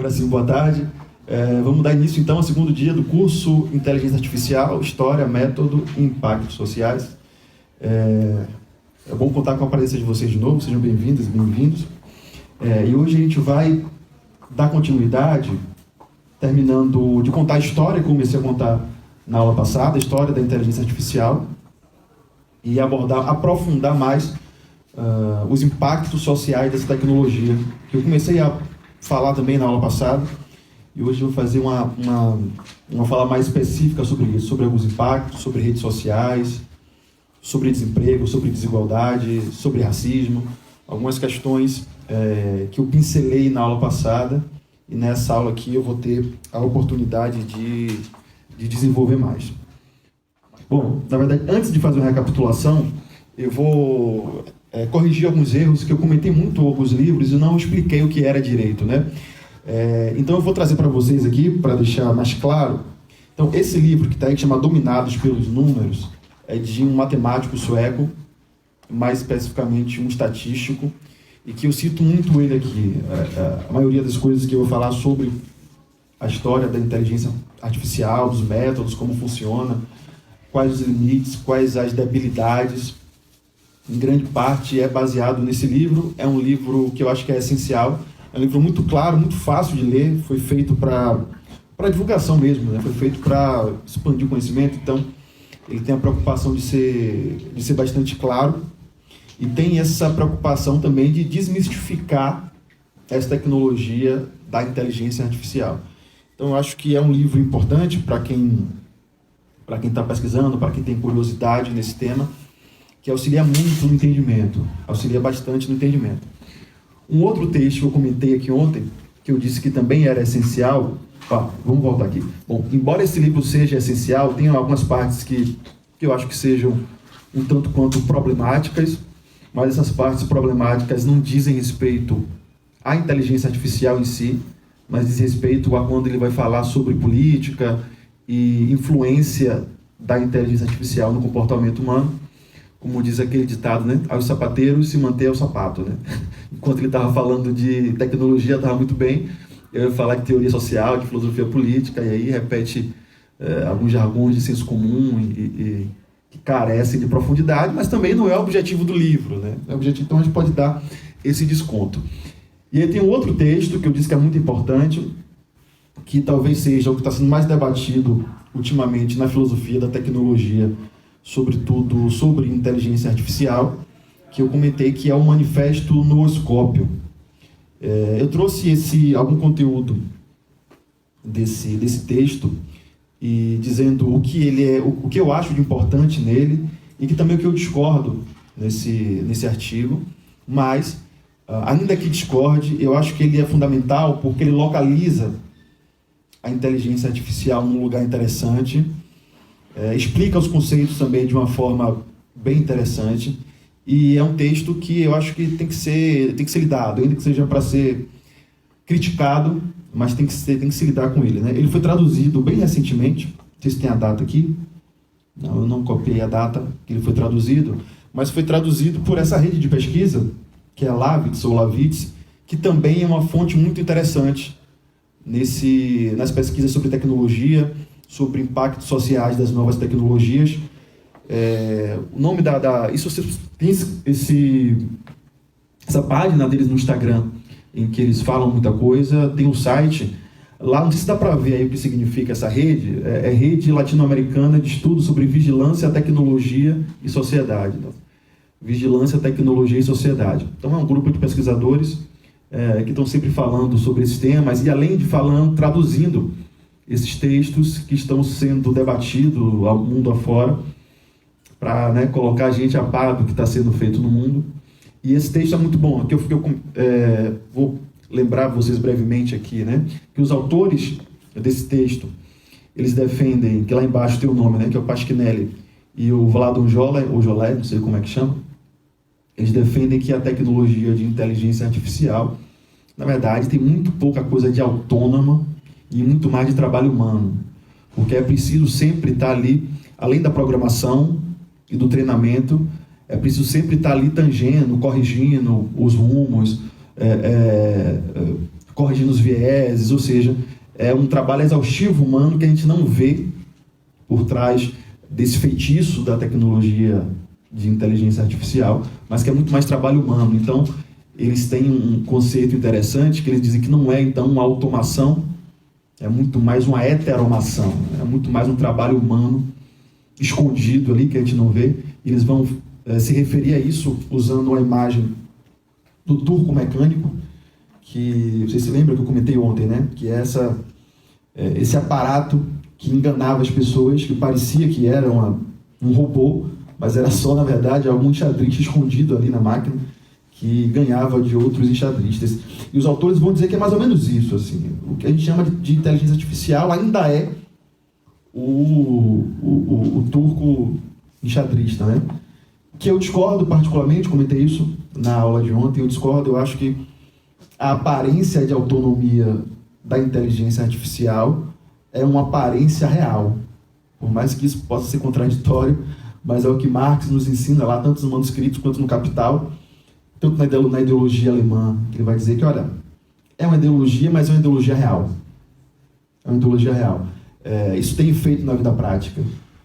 Agora sim, boa tarde. Vamos dar início então ao segundo dia do curso Inteligência Artificial, História, Método e Impactos Sociais. É bom contar com a presença de vocês de novo, sejam bem-vindas e bem-vindos. E hoje a gente vai dar continuidade, terminando de contar a história que eu comecei a contar na aula passada, a história da inteligência artificial, e aprofundar mais os impactos sociais dessa tecnologia, que eu comecei a falar também na aula passada, e hoje eu vou fazer uma fala mais específica sobre isso, sobre alguns impactos, sobre redes sociais, sobre desemprego, sobre desigualdade, sobre racismo, algumas questões que eu pincelei na aula passada, e nessa aula aqui eu vou ter a oportunidade de desenvolver mais. Bom, na verdade, antes de fazer uma recapitulação, eu vou corrigir alguns erros que eu comentei muito em alguns livros e não expliquei o que era direito, né? Então eu vou trazer para vocês aqui, para deixar mais claro. Então, esse livro que está aí, que chama Dominados pelos Números, é de um matemático sueco, mais especificamente um estatístico, e que eu cito muito ele aqui. A maioria das coisas que eu vou falar sobre a história da inteligência artificial, dos métodos, como funciona, quais os limites, quais as debilidades, em grande parte é baseado nesse livro. É um livro que eu acho que é essencial, é um livro muito claro, muito fácil de ler, foi feito para divulgação mesmo, né? Foi feito para expandir o conhecimento, então ele tem a preocupação de ser bastante claro, e tem essa preocupação também de desmistificar essa tecnologia da inteligência artificial. Então eu acho que é um livro importante para quem está pesquisando, para quem tem curiosidade nesse tema, que auxilia muito no entendimento, auxilia bastante no entendimento. Um outro texto que eu comentei aqui ontem, que eu disse que também era essencial, vamos voltar aqui. Bom, embora esse livro seja essencial, tem algumas partes que eu acho que sejam um tanto quanto problemáticas, mas essas partes problemáticas não dizem respeito à inteligência artificial em si, mas diz respeito a quando ele vai falar sobre política e influência da inteligência artificial no comportamento humano. Como diz aquele ditado, né? Aos sapateiros se manter ao sapato, né? Enquanto ele estava falando de tecnologia, estava muito bem. Eu ia falar de teoria social, de filosofia política, e aí repete alguns jargões de senso comum e que carecem de profundidade, mas também não é o objetivo do livro, né? Então a gente pode dar esse desconto. E aí tem um outro texto que eu disse que é muito importante, que talvez seja o que está sendo mais debatido ultimamente na filosofia da tecnologia, sobretudo sobre inteligência artificial, que eu comentei, que é o Manifesto Nooscópio. Eu trouxe algum conteúdo desse texto, e dizendo o que ele é, o que eu acho de importante nele, e que também o que eu discordo nesse artigo, mas, ainda que discorde, eu acho que ele é fundamental porque ele localiza a inteligência artificial num lugar interessante, explica os conceitos também de uma forma bem interessante, e é um texto que eu acho que tem que ser lidado, ainda que seja para ser criticado, mas tem que se lidar com ele, né? Ele foi traduzido bem recentemente, não sei se tem a data aqui, não, eu não copiei a data que ele foi traduzido, mas foi traduzido por essa rede de pesquisa, que é a Lavitz, que também é uma fonte muito interessante nas pesquisas sobre tecnologia, sobre impactos sociais das novas tecnologias. O nome isso tem essa página deles no Instagram, em que eles falam muita coisa, tem um site, lá não sei se dá para ver aí o que significa essa rede, é Rede Latino-Americana de Estudos sobre Vigilância, Tecnologia e Sociedade. Então, Vigilância, Tecnologia e Sociedade. Então é um grupo de pesquisadores que estão sempre falando sobre esses temas, e além de falando, traduzindo esses textos que estão sendo debatidos ao mundo afora, para, né, colocar a gente a par do que está sendo feito no mundo. E esse texto é muito bom. Aqui eu vou lembrar vocês brevemente aqui, né, que os autores desse texto, eles defendem, que lá embaixo tem o nome, né, que é o Pasquinelli e o Vladon Jolé, não sei como é que chama, eles defendem que a tecnologia de inteligência artificial, na verdade, tem muito pouca coisa de autônoma e muito mais de trabalho humano, porque é preciso sempre estar ali, além da programação e do treinamento, é preciso sempre estar ali tangendo, corrigindo os rumos, corrigindo os vieses, ou seja, é um trabalho exaustivo humano que a gente não vê por trás desse feitiço da tecnologia de inteligência artificial, mas que é muito mais trabalho humano. Então, eles têm um conceito interessante, que eles dizem que não é, então, uma automação, é muito mais uma heteromação, é muito mais um trabalho humano escondido ali, que a gente não vê. Eles vão se referir a isso usando uma imagem do turco mecânico, que vocês se lembram que eu comentei ontem, né? Que é esse aparato que enganava as pessoas, que parecia que era um robô, mas era só, na verdade, algum enxadrista escondido ali na máquina, que ganhava de outros enxadristas. E os autores vão dizer que é mais ou menos isso, assim. O que a gente chama de inteligência artificial ainda é o turco enxadrista, né? Que eu discordo particularmente, comentei isso na aula de ontem, eu acho que a aparência de autonomia da inteligência artificial é uma aparência real. Por mais que isso possa ser contraditório, mas é o que Marx nos ensina lá, tanto nos manuscritos quanto no Capital, tanto na ideologia alemã, que ele vai dizer que, olha, é uma ideologia, mas é uma ideologia real. É uma ideologia real. Isso tem efeito na vida prática.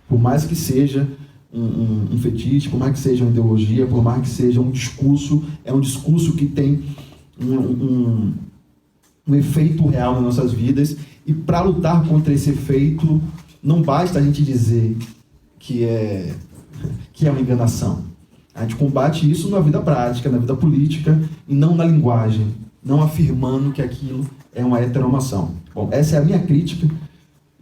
Por mais que seja um fetiche, por mais que seja uma ideologia, por mais que seja um discurso, é um discurso que tem um efeito real nas nossas vidas. E para lutar contra esse efeito, não basta a gente dizer que é uma enganação. A gente combate isso na vida prática, na vida política, e não na linguagem, não afirmando que aquilo é uma heteromação. Bom, essa é a minha crítica,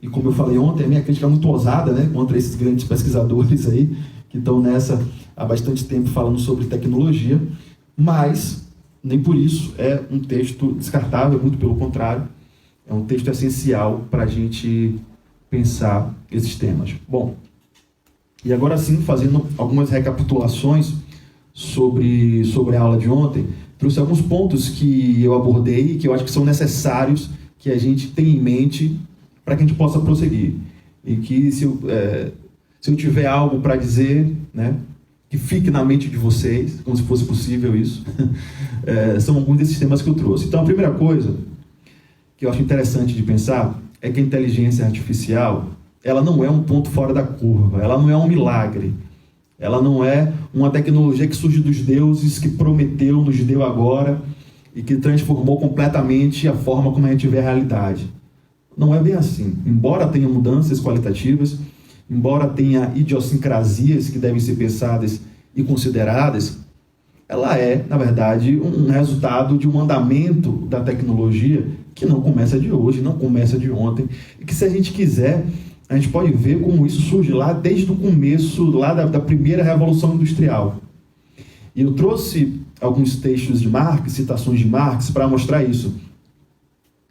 e como eu falei ontem, a minha crítica é muito ousada, né, contra esses grandes pesquisadores aí, que estão nessa há bastante tempo falando sobre tecnologia, mas nem por isso é um texto descartável, muito pelo contrário, é um texto essencial para a gente pensar esses temas. Bom, e agora sim, fazendo algumas recapitulações sobre a aula de ontem, trouxe alguns pontos que eu abordei e que eu acho que são necessários que a gente tenha em mente para que a gente possa prosseguir. E que se eu tiver algo para dizer, né, que fique na mente de vocês, como se fosse possível isso, são alguns desses temas que eu trouxe. Então, a primeira coisa que eu acho interessante de pensar é que a inteligência artificial, ela não é um ponto fora da curva, ela não é um milagre, ela não é uma tecnologia que surge dos deuses, que prometeu, nos deu agora e que transformou completamente a forma como a gente vê a realidade. Não é bem assim. Embora tenha mudanças qualitativas, embora tenha idiosincrasias que devem ser pensadas e consideradas, ela é, na verdade, um resultado de um andamento da tecnologia que não começa de hoje, não começa de ontem, e que, se a gente quiser, a gente pode ver como isso surge lá desde o começo, lá da primeira Revolução Industrial. E eu trouxe alguns textos de Marx, citações de Marx, para mostrar isso.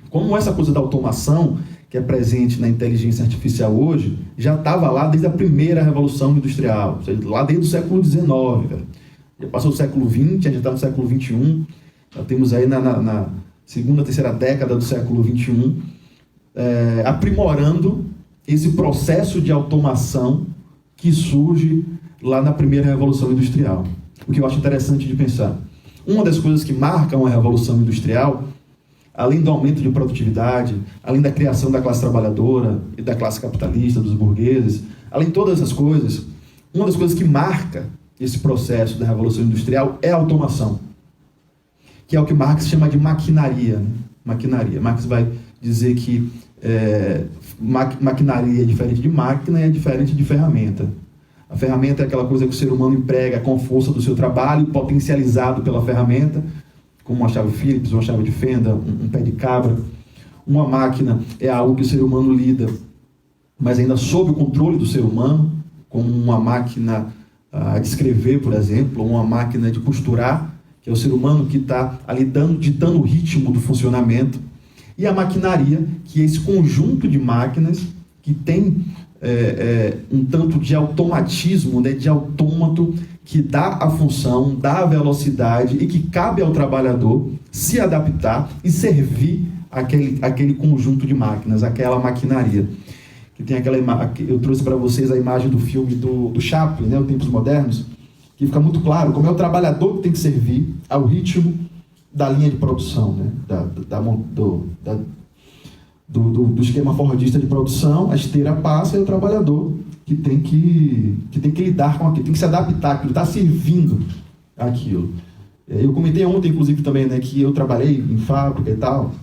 Como essa coisa da automação, que é presente na inteligência artificial hoje, já estava lá desde a primeira Revolução Industrial, ou seja, lá desde o século XIX. Já passou o século XX, a gente está no século XXI, já temos aí na segunda, terceira década do século XXI, aprimorando esse processo de automação que surge lá na primeira Revolução Industrial. O que eu acho interessante de pensar. Uma das coisas que marcam a Revolução Industrial, além do aumento de produtividade, além da criação da classe trabalhadora e da classe capitalista, dos burgueses, além de todas essas coisas, uma das coisas que marca esse processo da Revolução Industrial é a automação, que é o que Marx chama de maquinaria. Né? Maquinaria. Marx vai dizer que maquinaria é diferente de máquina e é diferente de ferramenta. A ferramenta é aquela coisa que o ser humano emprega com a força do seu trabalho, potencializado pela ferramenta, como uma chave Phillips, uma chave de fenda, um pé de cabra. Uma máquina é algo que o ser humano lida, mas ainda sob o controle do ser humano, como uma máquina de escrever, por exemplo, ou uma máquina de costurar, que é o ser humano que está ali ditando o ritmo do funcionamento. E a maquinaria, que é esse conjunto de máquinas que tem um tanto de automatismo, né, de autômato, que dá a função, dá a velocidade e que cabe ao trabalhador se adaptar e servir aquele conjunto de máquinas, aquela maquinaria. Que tem eu trouxe para vocês a imagem do filme do Chaplin, né, Os Tempos Modernos, que fica muito claro como é o trabalhador que tem que servir ao ritmo da linha de produção, né? Do esquema fordista de produção. A esteira passa e o trabalhador que tem que lidar com aquilo, tem que se adaptar àquilo, está servindo aquilo. Eu comentei ontem, inclusive, também, né, que eu trabalhei em fábrica e tal,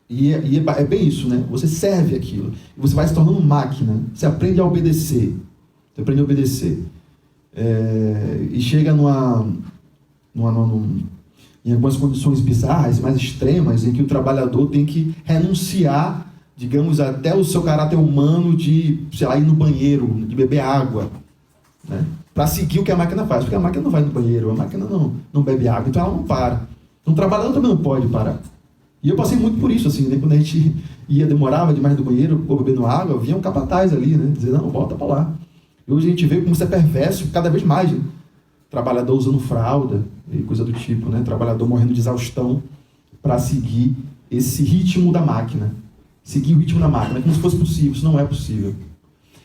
e é bem isso, né? Você serve aquilo, você vai se tornando máquina, você aprende a obedecer, e chega em algumas condições bizarras, mais extremas, em que o trabalhador tem que renunciar, digamos, até o seu caráter humano de, sei lá, ir no banheiro, de beber água, né? Para seguir o que a máquina faz, porque a máquina não vai no banheiro, a máquina não bebe água, então ela não para. Então o trabalhador também não pode parar. E eu passei muito por isso, assim, né? Quando a gente demorava demais do banheiro, ou bebendo água, vinha um capataz ali, né? Dizer, não, volta para lá. E hoje a gente vê como isso é perverso cada vez mais, né? Trabalhador usando fralda e coisa do tipo, né? Trabalhador morrendo de exaustão para seguir esse ritmo da máquina. Seguir o ritmo da máquina, como se fosse possível. Isso não é possível.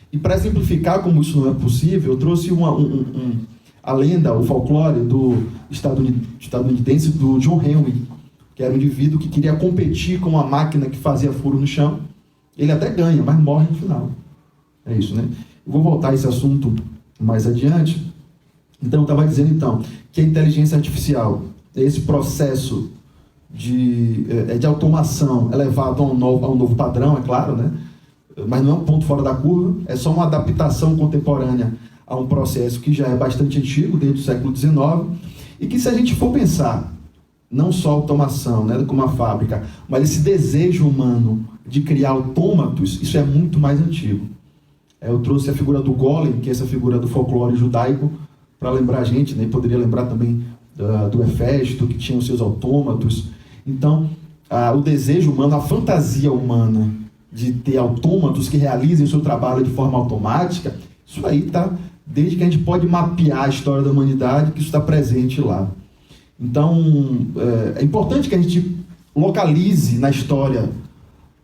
E para exemplificar como isso não é possível, eu trouxe a lenda, o folclore do estadunidense do John Henry, que era um indivíduo que queria competir com uma máquina que fazia furo no chão. Ele até ganha, mas morre no final. É isso, né? Eu vou voltar a esse assunto mais adiante. Então, eu estava dizendo, que a inteligência artificial, esse processo de automação é levado a um novo padrão, é claro, né? Mas não é um ponto fora da curva, é só uma adaptação contemporânea a um processo que já é bastante antigo, desde o século XIX, e que, se a gente for pensar, não só a automação, né, como a fábrica, mas esse desejo humano de criar autômatos, isso é muito mais antigo. Eu trouxe a figura do Golem, que é essa figura do folclore judaico, para lembrar a gente, né? Poderia lembrar também do Hefesto, que tinha os seus autômatos. Então, o desejo humano, a fantasia humana de ter autômatos que realizem o seu trabalho de forma automática, isso aí está, desde que a gente pode mapear a história da humanidade, que isso está presente lá. Então, é importante que a gente localize na história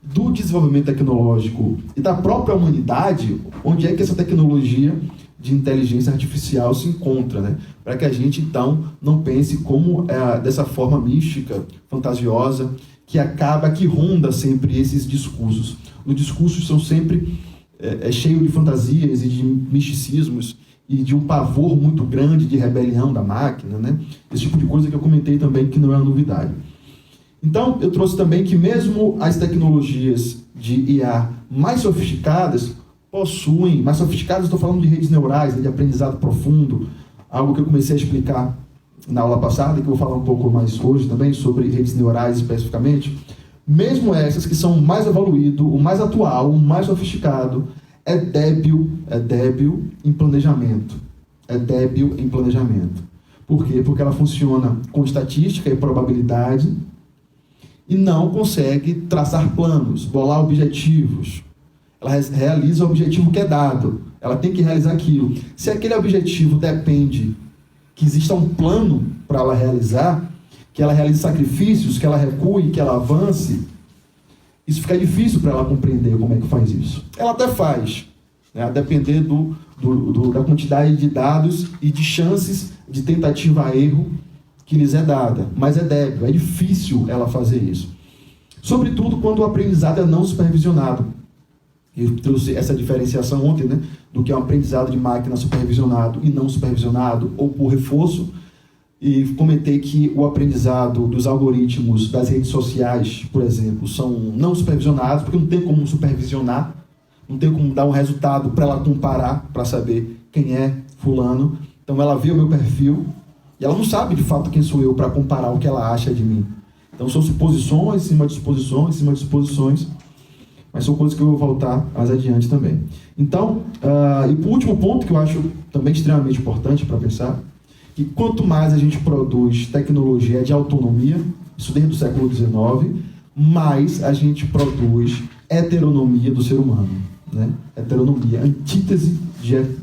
do desenvolvimento tecnológico e da própria humanidade onde é que essa tecnologia de inteligência artificial se encontra, né? Para que a gente, então, não pense como dessa forma mística, fantasiosa, que ronda sempre esses discursos. Os discursos são sempre cheios de fantasias e de misticismos e de um pavor muito grande de rebelião da máquina, né? Esse tipo de coisa que eu comentei também, que não é uma novidade. Então, eu trouxe também que mesmo as tecnologias de IA mais sofisticadas, estou falando de redes neurais, de aprendizado profundo, algo que eu comecei a explicar na aula passada, que eu vou falar um pouco mais hoje também, sobre redes neurais especificamente. Mesmo essas que são o mais evoluído, o mais atual, o mais sofisticado, é débil em planejamento. Por quê? Porque ela funciona com estatística e probabilidade e não consegue traçar planos, bolar objetivos. Ela realiza o objetivo que é dado. Ela tem que realizar aquilo. Se aquele objetivo depende que exista um plano para ela realizar, que ela realize sacrifícios, que ela recue, que ela avance, isso fica difícil para ela compreender como é que faz isso. Ela até faz, né, a depender da quantidade de dados e de chances de tentativa a erro que lhes é dada. Mas é débil, é difícil ela fazer isso. Sobretudo quando o aprendizado é não supervisionado. Eu trouxe essa diferenciação ontem, né, do que é um aprendizado de máquina supervisionado e não supervisionado, ou por reforço, e comentei que o aprendizado dos algoritmos das redes sociais, por exemplo, são não supervisionados, porque não tem como supervisionar, não tem como dar um resultado para ela comparar, para saber quem é fulano. Então ela vê o meu perfil, e ela não sabe de fato quem sou eu para comparar o que ela acha de mim. Então são suposições, em cima de suposições, em cima de suposições, mas são coisas que eu vou voltar mais adiante também. Então, e o último ponto que eu acho também extremamente importante para pensar, que quanto mais a gente produz tecnologia de autonomia, isso desde o século XIX, mais a gente produz heteronomia do ser humano, né? Heteronomia, antítese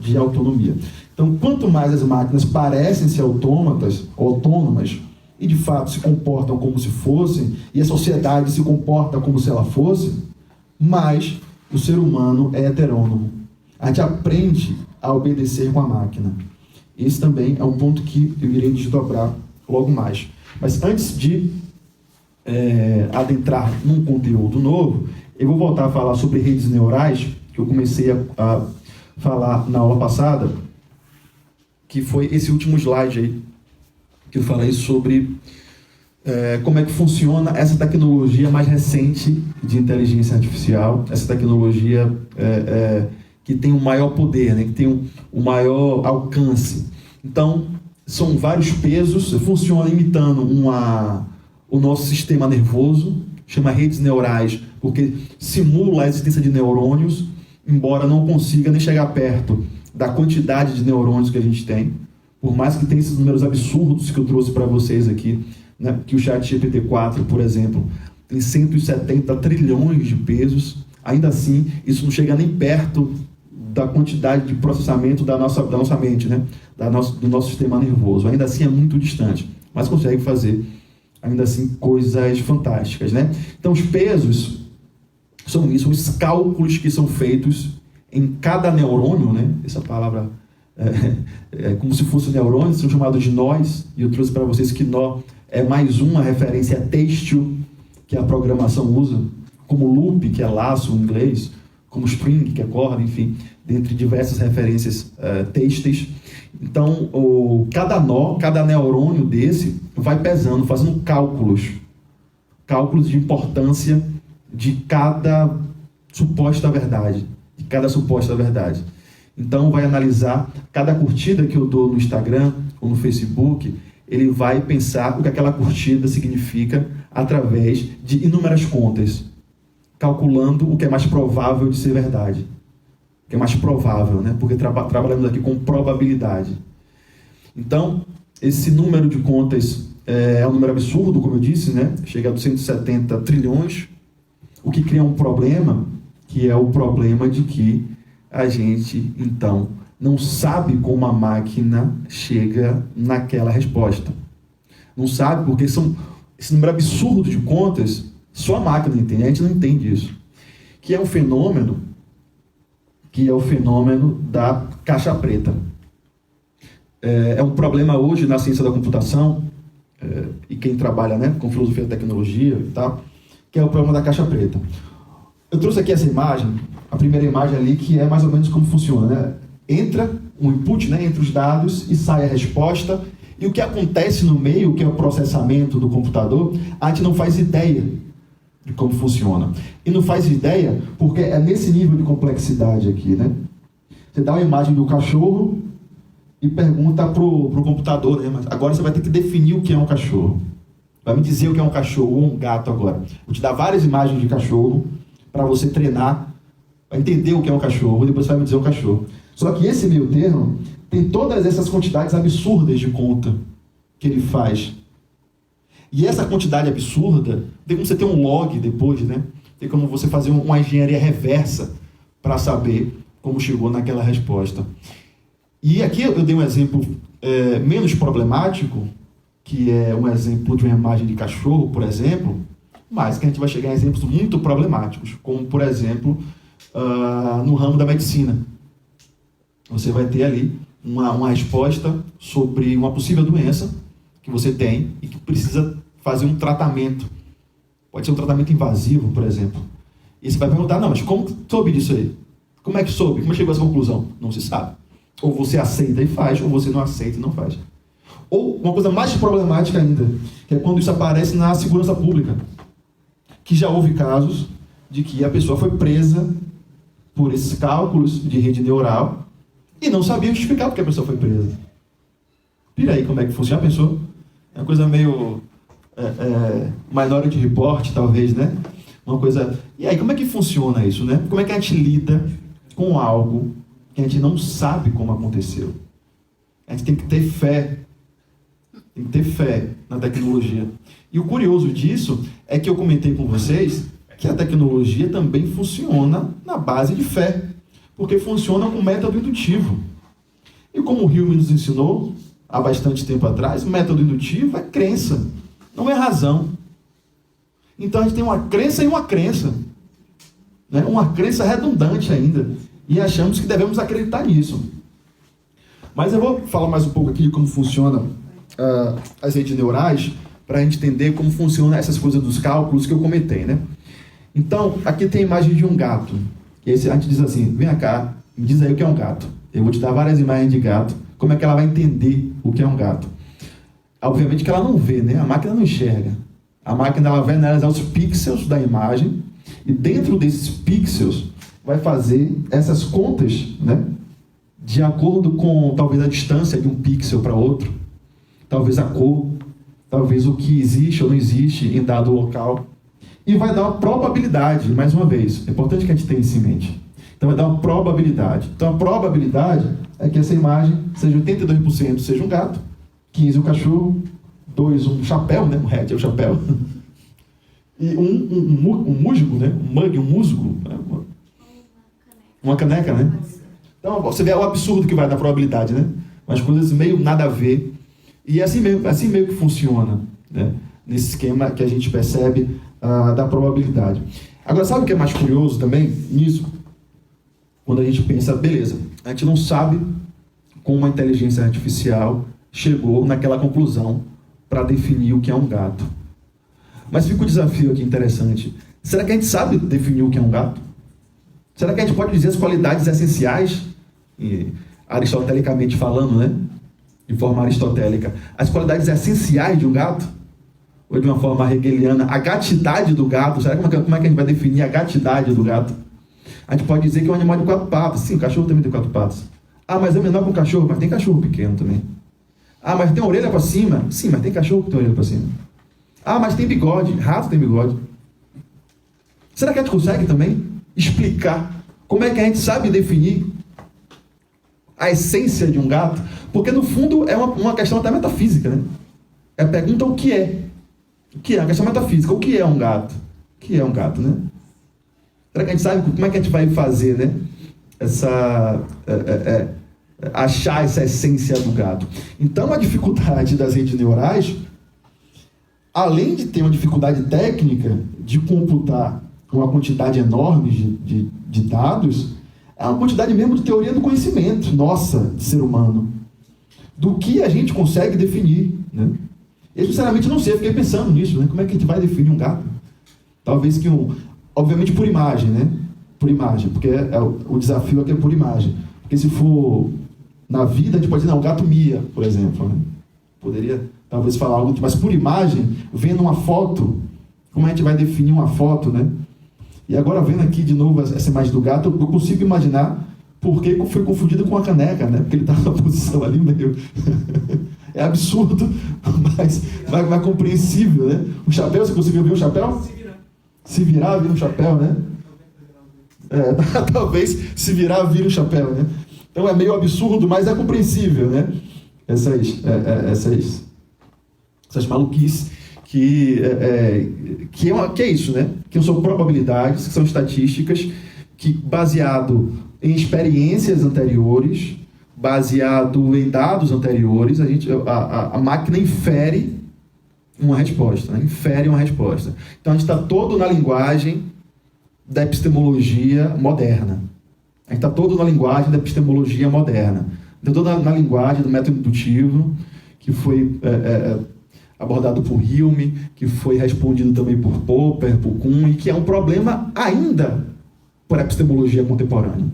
de autonomia. Então, quanto mais as máquinas parecem ser autômatas ou autônomas, e de fato se comportam como se fossem, e a sociedade se comporta como se ela fosse, mais o ser humano é heterônomo. A gente aprende a obedecer com a máquina. Esse também é um ponto que eu irei desdobrar logo mais. Mas antes de adentrar num conteúdo novo, eu vou voltar a falar sobre redes neurais, que eu comecei a falar na aula passada, que foi esse último slide aí, que eu falei sobre como é que funciona essa tecnologia mais recente de inteligência artificial, essa tecnologia que tem o maior poder, né, que tem o maior alcance. Então, são vários pesos, funciona imitando o nosso sistema nervoso, chama redes neurais, porque simula a existência de neurônios, embora não consiga nem chegar perto da quantidade de neurônios que a gente tem, por mais que tenha esses números absurdos que eu trouxe para vocês aqui, né, que o ChatGPT-4, por exemplo, tem 170 trilhões de pesos, ainda assim, isso não chega nem perto da quantidade de processamento da nossa mente, né, do nosso sistema nervoso. Ainda assim é muito distante, mas consegue fazer, ainda assim, coisas fantásticas, né? Então, os pesos são isso, os cálculos que são feitos em cada neurônio, né? Essa palavra é como se fosse neurônios, são chamados de nós, e eu trouxe para vocês que nó é mais uma referência têxtil que a programação usa, como loop, que é laço em inglês, como string, que é corda, enfim, dentre diversas referências têxteis. Então, cada nó, cada neurônio desse vai pesando, fazendo cálculos de importância de cada suposta verdade, Então, vai analisar cada curtida que eu dou no Instagram ou no Facebook, ele vai pensar o que aquela curtida significa através de inúmeras contas, calculando o que é mais provável de ser verdade. O que é mais provável, né? Porque trabalhamos aqui com probabilidade. Então, esse número de contas é um número absurdo, como eu disse, né? Chega a 270 trilhões, o que cria um problema, que é o problema de que a gente, então, não sabe como a máquina chega naquela resposta. Não sabe porque esse número absurdo de contas, só a máquina entende, a gente não entende isso. Que é um fenômeno, da caixa preta. É um problema hoje na ciência da computação, e quem trabalha, né, com filosofia da tecnologia e tal, que é o problema da caixa preta. Eu trouxe aqui essa imagem, a primeira imagem ali, que é mais ou menos como funciona, né? Entra um input, né, entre os dados e sai a resposta, e o que acontece no meio, que é o processamento do computador, a gente não faz ideia de como funciona. E não faz ideia porque é nesse nível de complexidade aqui, né? Você dá uma imagem do cachorro e pergunta pro computador, né? Mas agora você vai ter que definir o que é um cachorro. Vai me dizer o que é um cachorro ou um gato agora. Vou te dar várias imagens de cachorro para você treinar, para entender o que é um cachorro, e depois você vai me dizer o cachorro. Só que esse meio termo tem todas essas quantidades absurdas de conta que ele faz. E essa quantidade absurda, tem como você ter um log depois, né? Tem como você fazer uma engenharia reversa para saber como chegou naquela resposta. E aqui eu dei um exemplo menos problemático, que é um exemplo de uma imagem de cachorro, por exemplo, mas que a gente vai chegar em exemplos muito problemáticos, como, por exemplo, no ramo da medicina. Você vai ter ali uma resposta sobre uma possível doença que você tem e que precisa fazer um tratamento. Pode ser um tratamento invasivo, por exemplo. E você vai perguntar, não, mas como soube disso aí? Como é que soube? Como chegou a essa conclusão? Não se sabe. Ou você aceita e faz, ou você não aceita e não faz. Ou uma coisa mais problemática ainda, que é quando isso aparece na segurança pública. Que já houve casos de que a pessoa foi presa por esses cálculos de rede neural e não sabia justificar porque a pessoa foi presa. Pira aí como é que funciona, pensou? É uma coisa meio Minority Report, talvez, né? Uma coisa... E aí, como é que funciona isso, né? Como é que a gente lida com algo que a gente não sabe como aconteceu? A gente tem que ter fé. Tem que ter fé na tecnologia. E o curioso disso é que eu comentei com vocês que a tecnologia também funciona na base de fé. Porque funciona com método indutivo. E como o Hume nos ensinou há bastante tempo atrás, método indutivo é crença, não é razão. Então a gente tem uma crença e uma crença, né? Uma crença redundante ainda, e achamos que devemos acreditar nisso. Mas eu vou falar mais um pouco aqui de como funciona as redes neurais para a gente entender como funcionam essas coisas dos cálculos que eu comentei, né? Então, aqui tem a imagem de um gato. E aí a gente diz assim, vem cá, me diz aí o que é um gato. Eu vou te dar várias imagens de gato, como é que ela vai entender o que é um gato. Obviamente que ela não vê, né? A máquina não enxerga. A máquina ela vai analisar os pixels da imagem e dentro desses pixels vai fazer essas contas, né? De acordo com talvez a distância de um pixel para outro, talvez a cor, talvez o que existe ou não existe em dado local. E vai dar uma probabilidade, mais uma vez. É importante que a gente tenha isso em mente. Então vai dar uma probabilidade. Então a probabilidade é que essa imagem seja 82% seja um gato, 15% um cachorro, 2% um chapéu, né? Um hat é o chapéu. E um musgo, né? Um mug, um musgo. Né? Uma caneca, né? Então você vê o absurdo que vai dar probabilidade, né? Umas coisas meio nada a ver. E é assim meio que funciona, né? Nesse esquema que a gente percebe da probabilidade. Agora, sabe o que é mais curioso também nisso? Quando a gente pensa, beleza, a gente não sabe como a inteligência artificial chegou naquela conclusão para definir o que é um gato. Mas fica o desafio aqui interessante. Será que a gente sabe definir o que é um gato? Será que a gente pode dizer as qualidades essenciais, aristotelicamente falando, né? De forma aristotélica, as qualidades essenciais de um gato? Ou de uma forma hegeliana, a gatidade do gato? Será como é que a gente vai definir a gatidade do gato? A gente pode dizer que é um animal de 4 patas. Sim, o cachorro também tem 4 patas. Ah, mas é menor que um cachorro, mas tem cachorro pequeno também. Ah, mas tem orelha para cima? Sim, mas tem cachorro que tem orelha para cima. Ah, mas tem bigode. Rato tem bigode. Será que a gente consegue também explicar como é que a gente sabe definir a essência de um gato? Porque, no fundo, é uma questão até metafísica, né? É a pergunta o que é. O que é? A questão metafísica. O que é um gato? O que é um gato, né? Será que a gente sabe como é que a gente vai fazer, né? Achar essa essência do gato. Então, a dificuldade das redes neurais, além de ter uma dificuldade técnica de computar uma quantidade enorme de dados, é uma quantidade mesmo de teoria do conhecimento, nossa, de ser humano, do que a gente consegue definir, né? Eu, sinceramente, não sei, eu fiquei pensando nisso, né? Como é que a gente vai definir um gato? Talvez obviamente por imagem, né? Por imagem, porque o desafio aqui é por imagem. Porque se for na vida, a gente pode dizer, não, o gato mia, por exemplo, né? Poderia, talvez, falar algo, mas por imagem, vendo uma foto, como a gente vai definir uma foto, né? E agora, vendo aqui de novo essa imagem do gato, eu consigo imaginar por que foi confundido com a caneca, né? Porque ele está na posição ali meio... É absurdo, mas compreensível, né? O chapéu, você conseguiu ver o chapéu? Se virar, vira um chapéu, né? Talvez se virar, vira um chapéu, né? Então é meio absurdo, mas é compreensível, né? Essas maluquices que é isso, né? Que são probabilidades, que são estatísticas, que baseado em experiências anteriores, baseado em dados anteriores, a máquina infere uma resposta, né? Infere uma resposta. Então a gente está todo na linguagem da epistemologia moderna. A gente está todo na linguagem da epistemologia moderna. Então todo na linguagem do método indutivo, que foi abordado por Hume, que foi respondido também por Popper, por Kuhn, e que é um problema ainda para a epistemologia contemporânea.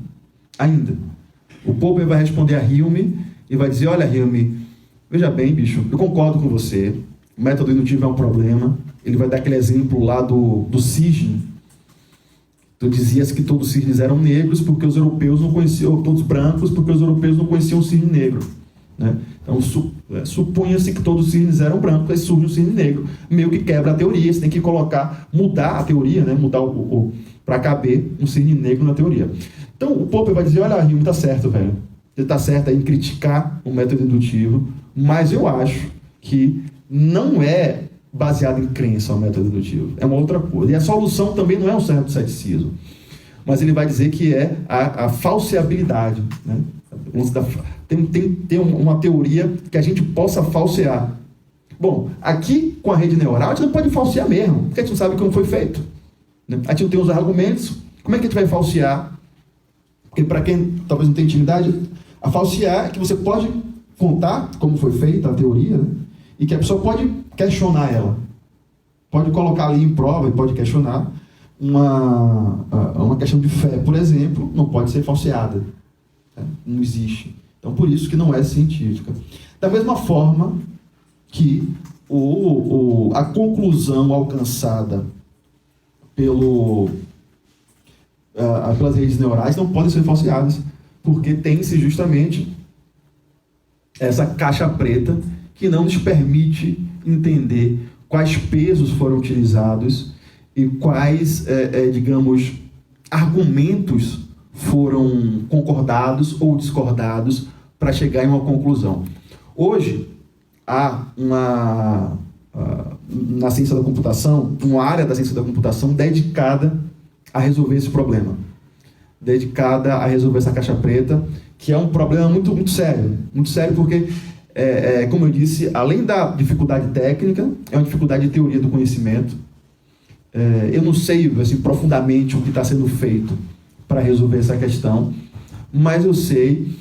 Ainda. O Popper vai responder a Hume e vai dizer, olha, Hume, veja bem, bicho, eu concordo com você, o método indutivo é um problema. Ele vai dar aquele exemplo lá do cisne. Tu dizias que todos os cisnes eram negros porque os europeus não conheciam, todos brancos porque os europeus não conheciam o cisne negro, né? Então supunha-se que todos os cisnes eram brancos, aí surge o cisne negro. Meio que quebra a teoria, você tem que mudar a teoria, né? Mudar para caber um cisne negro na teoria. Então o Popper vai dizer, olha, Hume, tá certo, velho. Ele tá certo em criticar o método indutivo, mas eu acho que não é baseado em crença o método indutivo. É uma outra coisa. E a solução também não é um certo ceticismo. Mas ele vai dizer que é a falseabilidade, né? Tem uma teoria que a gente possa falsear. Bom, aqui com a rede neural, a gente não pode falsear mesmo, porque a gente não sabe como foi feito, né? A gente não tem os argumentos. Como é que a gente vai falsear? Porque para quem talvez não tenha intimidade, a falsear é que você pode contar como foi feita a teoria, né? e que a pessoa pode questionar ela. Pode colocar ali em prova e pode questionar. Uma questão de fé, por exemplo, não pode ser falseada. Né? Não existe. Então, por isso que não é científica. Da mesma forma que a conclusão alcançada pelas redes neurais não podem ser falseadas, porque tem-se justamente essa caixa preta que não nos permite entender quais pesos foram utilizados e quais, digamos, argumentos foram concordados ou discordados para chegar em uma conclusão. Hoje, há na ciência da computação, uma área da ciência da computação dedicada a resolver esse problema, dedicada a resolver essa caixa preta, que é um problema muito, muito sério porque, como eu disse, além da dificuldade técnica, é uma dificuldade de teoria do conhecimento. Eu não sei assim, profundamente o que está sendo feito para resolver essa questão, mas eu sei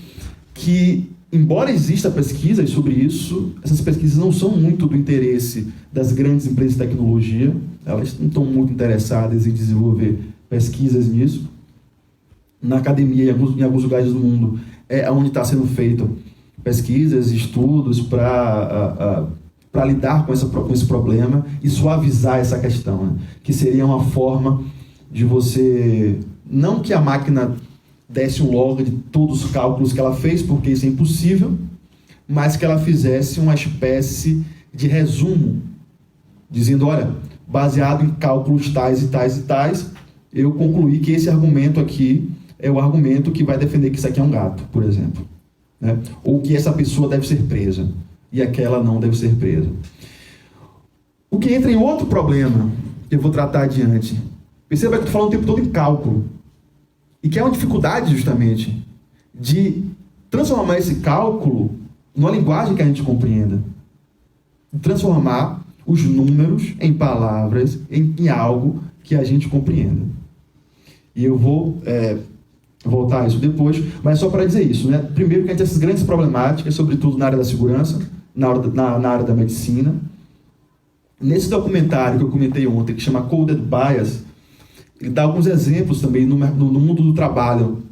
que, embora exista pesquisas sobre isso, essas pesquisas não são muito do interesse das grandes empresas de tecnologia, elas não estão muito interessadas em desenvolver pesquisas nisso. Na academia, em alguns lugares do mundo, é onde está sendo feito pesquisas, estudos para lidar com esse problema e suavizar essa questão, né? Que seria uma forma de você, não que a máquina desse um log de todos os cálculos que ela fez, porque isso é impossível, mas que ela fizesse uma espécie de resumo, dizendo, olha, baseado em cálculos tais e tais e tais, eu concluí que esse argumento aqui é o argumento que vai defender que isso aqui é um gato, por exemplo. Né? Ou que essa pessoa deve ser presa e aquela não deve ser presa. O que entra em outro problema que eu vou tratar adiante. Perceba que eu estou falando o tempo todo em cálculo. E que é uma dificuldade, justamente, de transformar esse cálculo numa linguagem que a gente compreenda. Transformar os números em palavras, em algo que a gente compreenda. E eu vou voltar a isso depois, mas só para dizer isso, né? Primeiro que a gente tem essas grandes problemáticas, sobretudo na área da segurança, na área da medicina. Nesse documentário que eu comentei ontem, que chama Coded Bias, ele dá alguns exemplos também no mundo do trabalho,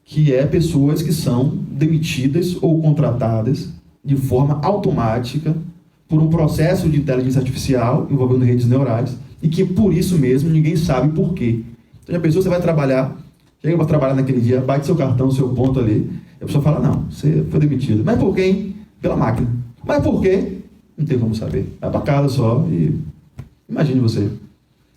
que é pessoas que são demitidas ou contratadas de forma automática por um processo de inteligência artificial envolvendo redes neurais, e que por isso mesmo ninguém sabe por quê. Então a pessoa, você vai trabalhar, chega para trabalhar naquele dia, bate seu cartão, seu ponto ali, e a pessoa fala, não, você foi demitido. Mas por quem? Pela máquina. Mas por quê? Não tem como saber. Vai para casa só e imagine você.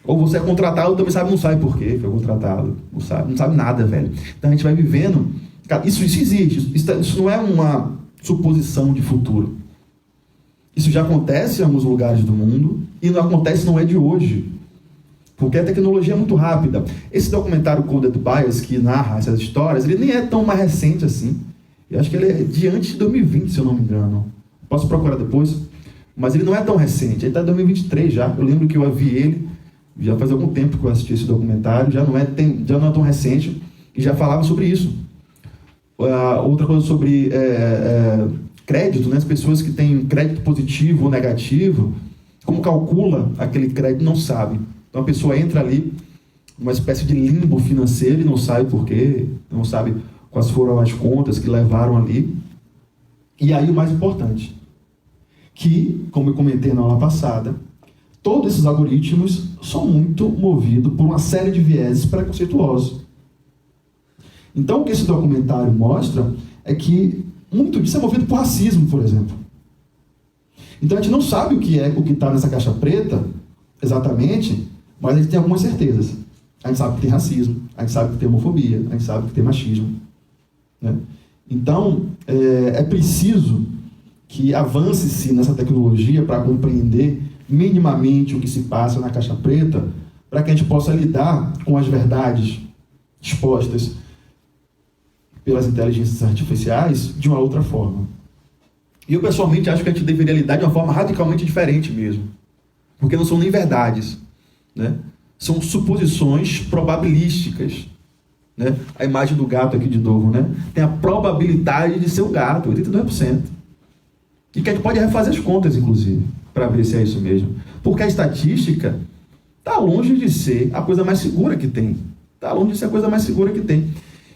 Ou você é contratado, também não sabe por quê foi contratado. Não sabe nada, velho. Então a gente vai vivendo. Cara, isso existe. Isso não é uma suposição de futuro. Isso já acontece em alguns lugares do mundo e não acontece, não é de hoje. Porque a tecnologia é muito rápida. Esse documentário Coded Bias, que narra essas histórias, ele nem é tão mais recente assim. Eu acho que ele é de antes de 2020, se eu não me engano. Posso procurar depois. Mas ele não é tão recente. Ele está em 2023 já. Eu lembro que eu vi ele, já faz algum tempo que eu assisti esse documentário, já não é tão recente, e já falava sobre isso. Outra coisa sobre crédito, né? As pessoas que têm crédito positivo ou negativo, como calcula aquele crédito, não sabe. Então a pessoa entra ali, uma espécie de limbo financeiro, e não sabe por quê, não sabe quais foram as contas que levaram ali. E aí o mais importante, que, como eu comentei na aula passada, todos esses algoritmos são muito movidos por uma série de vieses preconceituosos. Então, o que esse documentário mostra é que muito disso é movido por racismo, por exemplo. Então, a gente não sabe o que está nessa caixa preta, exatamente, mas a gente tem algumas certezas. A gente sabe que tem racismo, a gente sabe que tem homofobia, a gente sabe que tem machismo. Né? Então, é preciso que avance-se nessa tecnologia para compreender minimamente o que se passa na caixa preta, para que a gente possa lidar com as verdades expostas pelas inteligências artificiais de uma outra forma. E eu, pessoalmente, acho que a gente deveria lidar de uma forma radicalmente diferente mesmo. Porque não são nem verdades, né? São suposições probabilísticas. Né? A imagem do gato aqui de novo, né? Tem a probabilidade de ser um gato, 82%. E que a gente pode refazer as contas, inclusive, para ver se é isso mesmo. Porque a estatística está longe de ser a coisa mais segura que tem. Está longe de ser a coisa mais segura que tem.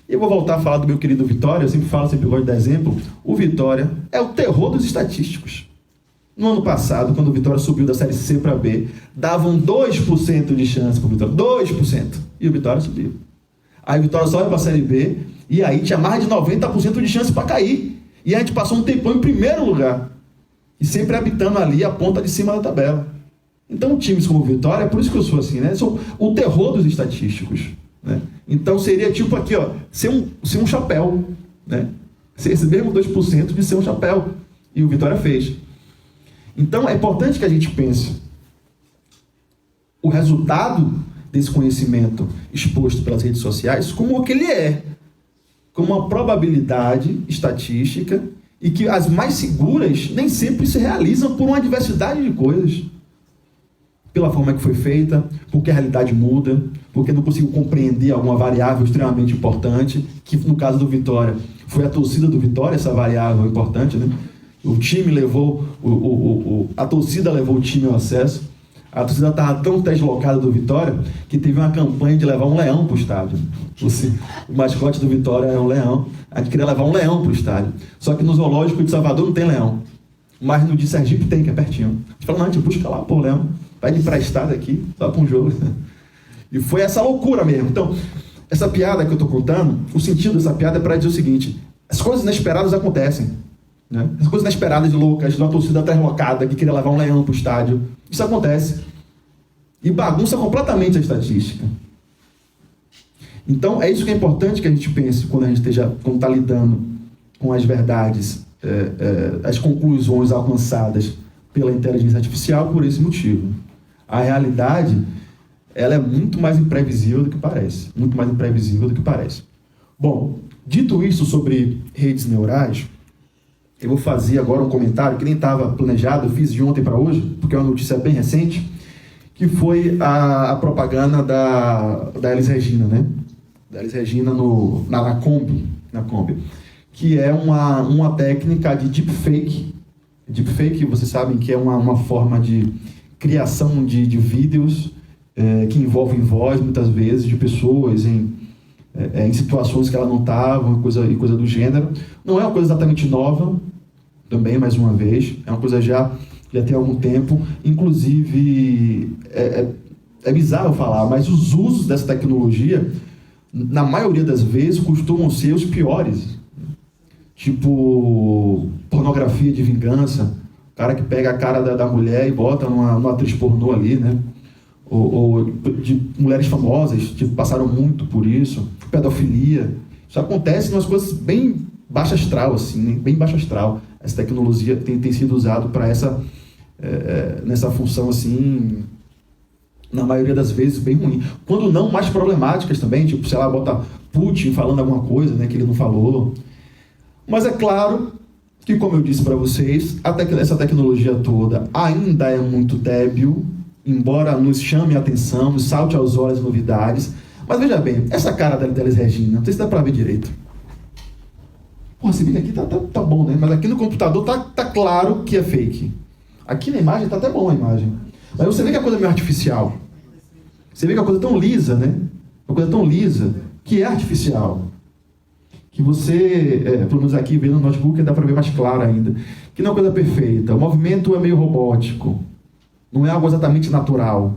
E eu vou voltar a falar do meu querido Vitória, eu sempre falo, sempre gosto de dar exemplo. O Vitória é o terror dos estatísticos. No ano passado, quando o Vitória subiu da Série C para B, davam 2% de chance para o Vitória. 2%. E o Vitória subiu. Aí o Vitória sobe para a Série B, e aí tinha mais de 90% de chance para cair. E a gente passou um tempão em primeiro lugar. E sempre habitando ali a ponta de cima da tabela. Então, times como o Vitória, é por isso que eu sou assim, né? São o terror dos estatísticos. Né? Então, seria tipo aqui, ó, ser um chapéu. Né? Ser esse mesmo 2% de ser um chapéu. E o Vitória fez. Então, é importante que a gente pense o resultado desse conhecimento exposto pelas redes sociais como o que ele é. Como uma probabilidade estatística e que as mais seguras nem sempre se realizam por uma diversidade de coisas. Pela forma que foi feita, porque a realidade muda, porque não consigo compreender alguma variável extremamente importante, que no caso do Vitória, foi a torcida do Vitória, essa variável importante, né? O time levou, a torcida levou o time ao acesso. A torcida estava tão deslocada do Vitória que teve uma campanha de levar um leão para o estádio. O mascote do Vitória é um leão. A gente queria levar um leão para o estádio. Só que no zoológico de Salvador não tem leão. Mas no de Sergipe tem, que é pertinho. A gente falou, não, a gente busca lá, pô, leão. Vai de emprestado aqui, só para um jogo. E foi essa loucura mesmo. Então, essa piada que eu estou contando, o sentido dessa piada é para dizer o seguinte: as coisas inesperadas acontecem. Né? As coisas inesperadas e loucas, de uma torcida deslocada que queria levar um leão para o estádio. Isso acontece. E bagunça completamente a estatística. Então, é isso que é importante que a gente pense quando a gente está lidando com as verdades, as conclusões alcançadas pela inteligência artificial por esse motivo. A realidade, ela é muito mais imprevisível do que parece. Muito mais imprevisível do que parece. Bom, dito isso sobre redes neurais, eu vou fazer agora um comentário que nem estava planejado, eu fiz de ontem para hoje, porque é uma notícia bem recente, que foi a propaganda da Elis Regina, né? Da Elis Regina na Kombi, que é uma técnica de deepfake. Deepfake, vocês sabem que é uma forma de criação de vídeos que envolvem voz, muitas vezes, de pessoas em situações que ela não estava, e coisa do gênero. Não é uma coisa exatamente nova, também, mais uma vez, é uma coisa já tem algum tempo. Inclusive, é bizarro falar, mas os usos dessa tecnologia, na maioria das vezes, costumam ser os piores. Tipo, pornografia de vingança, o cara que pega a cara da mulher e bota numa atriz pornô ali, né? Ou de mulheres famosas, que passaram muito por isso, pedofilia. Isso acontece em umas coisas bem baixa astral, assim, né? Bem baixa astral. Essa tecnologia tem sido usada para nessa função, assim, na maioria das vezes, bem ruim. Quando não, mais problemáticas também, tipo, sei lá, bota Putin falando alguma coisa, né, que ele não falou. Mas é claro que, como eu disse para vocês, essa tecnologia toda ainda é muito débil, embora nos chame a atenção, nos salte aos olhos novidades. Mas veja bem, essa cara da Elis Regina, não sei se dá para ver direito. Porra, se bem aqui tá bom, né? Mas aqui no computador tá claro que é fake. Aqui na imagem tá até bom a imagem. Mas você vê que a coisa é meio artificial. Você vê que a coisa é tão lisa, né? Uma coisa tão lisa que é artificial. Que você, pelo menos aqui vendo no notebook, dá para ver mais claro ainda. Que não é uma coisa perfeita. O movimento é meio robótico. Não é algo exatamente natural.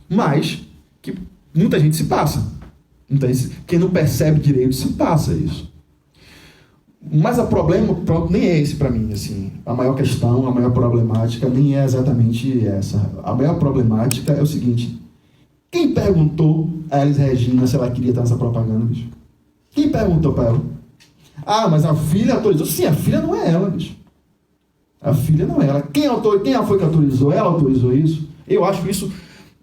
Mas que muita gente se passa. Quem não percebe direito se passa isso. Mas o problema nem é esse para mim, assim. A maior questão, a maior problemática nem é exatamente essa. A maior problemática é o seguinte: quem perguntou a Elis Regina se ela queria estar nessa propaganda, bicho? Quem perguntou para ela? Ah, mas a filha autorizou. Sim, a filha não é ela, bicho. A filha não é ela. Quem foi que autorizou? Ela autorizou isso? Eu acho isso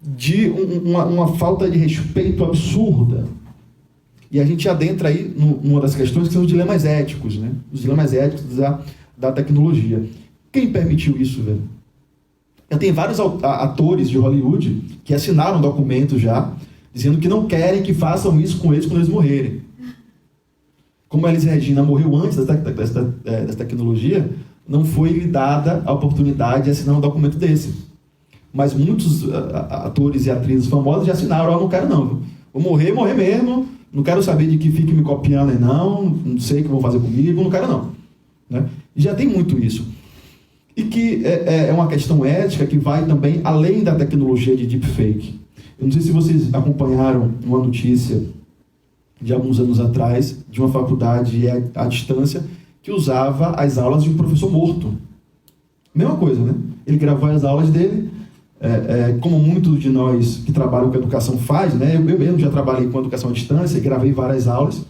de uma falta de respeito absurda. E a gente adentra aí numa das questões que são os dilemas éticos, né? Os dilemas éticos da tecnologia. Quem permitiu isso, velho? Já tem vários atores de Hollywood que assinaram documentos já, dizendo que não querem que façam isso com eles quando eles morrerem. Como a Elis Regina morreu antes dessa tecnologia, não foi lhe dada a oportunidade de assinar um documento desse. Mas muitos atores e atrizes famosos já assinaram: não quero não, vou morrer mesmo, não quero saber de que fique me copiando aí não sei o que vão fazer comigo, não quero não. Né? E já tem muito isso. E que é uma questão ética que vai também além da tecnologia de deepfake. Eu não sei se vocês acompanharam uma notícia de alguns anos atrás, de uma faculdade à distância, que usava as aulas de um professor morto. Mesma coisa, né? Ele gravou as aulas dele, como muitos de nós que trabalham com educação faz, né? Eu mesmo já trabalhei com educação à distância e gravei várias aulas,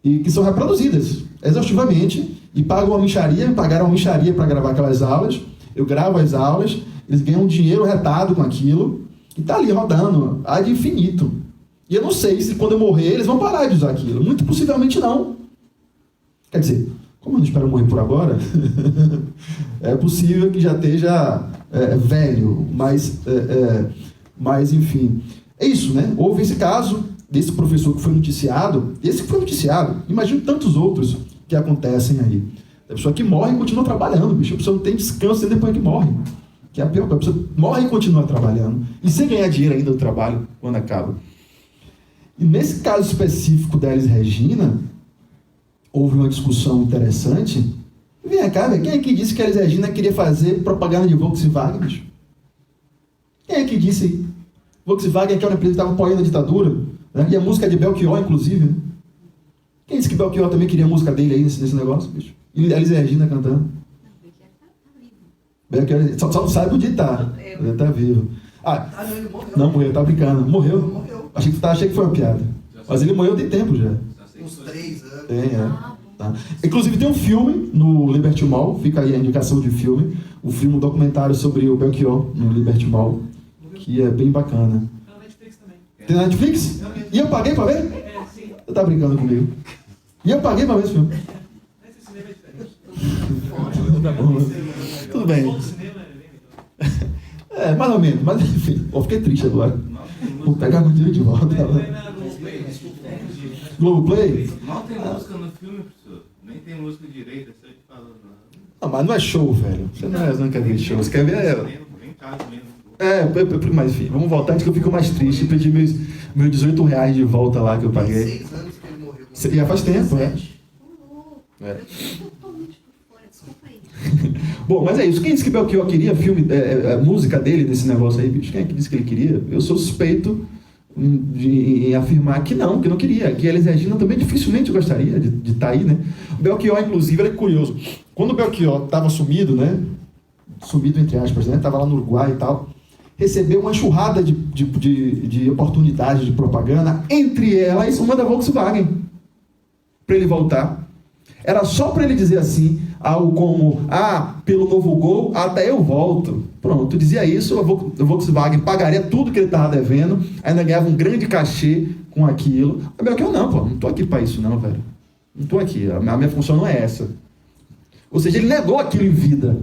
e que são reproduzidas exaustivamente, e pagaram uma mixaria para gravar aquelas aulas. Eu gravo as aulas, eles ganham dinheiro retado com aquilo, e está ali rodando, ad infinito. E eu não sei se quando eu morrer eles vão parar de usar aquilo. Muito possivelmente não. Quer dizer, como eu não espero morrer por agora, é possível que já esteja velho, mas enfim. É isso, né? Houve esse caso desse professor que foi noticiado, imagino tantos outros que acontecem aí. A pessoa que morre e continua trabalhando, bicho. A pessoa não tem descanso depois que morre. Que é a pior coisa. A pessoa morre e continua trabalhando. E sem ganhar dinheiro ainda do trabalho, quando acaba. E nesse caso específico da Elis Regina, houve uma discussão interessante. Vem cá, velho. Quem é que disse que a Elis Regina queria fazer propaganda de Volkswagen, bicho? Quem é que disse aí? Volkswagen, que era uma empresa que estava apoiando a ditadura, né? E a música de Belchior, inclusive, né? Quem disse que Belchior também queria a música dele aí nesse negócio, bicho? E a Elis Regina cantando. Belchior só não sabe onde está. Ele está vivo. Não morreu, tá brincando. Morreu. Achei que foi uma piada. Mas ele morreu de tempo já. Uns 3 anos. Tá. Inclusive tem um filme no Liberty Mall, fica aí a indicação de filme, um documentário sobre o Belchior no Liberty Mall, que é bem bacana. Tem na Netflix também. Tem na Netflix? E eu paguei pra ver? Sim. Você tá brincando comigo? E eu paguei pra ver esse filme. Esse cinema é diferente. Tá bom. Tudo bem. O cinema é bem melhor. Mais ou menos, mas enfim, eu fiquei triste agora. Vou pegar meu dinheiro de volta. Globoplay? Mal tem música no filme, professor. Nem tem música direita, você que fala. Não, mas não é show, velho. Você não quer ver show, você quer ver Nem caso mesmo. mas enfim, vamos voltar antes que eu fico mais triste. Perdi meus R$18 de volta lá que eu paguei. 6 anos que ele morreu. Já faz tempo, né? Bom, mas é isso. Quem disse que Belchior queria música dele nesse negócio aí, bicho? Quem é que disse que ele queria? Eu sou suspeito em afirmar que não queria. Que a Elis Regina também dificilmente gostaria de estar aí, né? O Belchior, inclusive, ele é curioso. Quando o Belchior estava sumido, né? Sumido entre aspas, né? Estava lá no Uruguai e tal. Recebeu uma enxurrada de oportunidades de propaganda, entre elas uma da Volkswagen, para ele voltar. Era só para ele dizer assim, algo como: pelo novo Gol, até eu volto. Pronto, dizia isso, a Volkswagen pagaria tudo que ele estava devendo, ainda ganhava um grande cachê com aquilo. A Belchior, não tô aqui para isso não, velho. Não tô aqui, a minha função não é essa. Ou seja, ele negou aquilo em vida.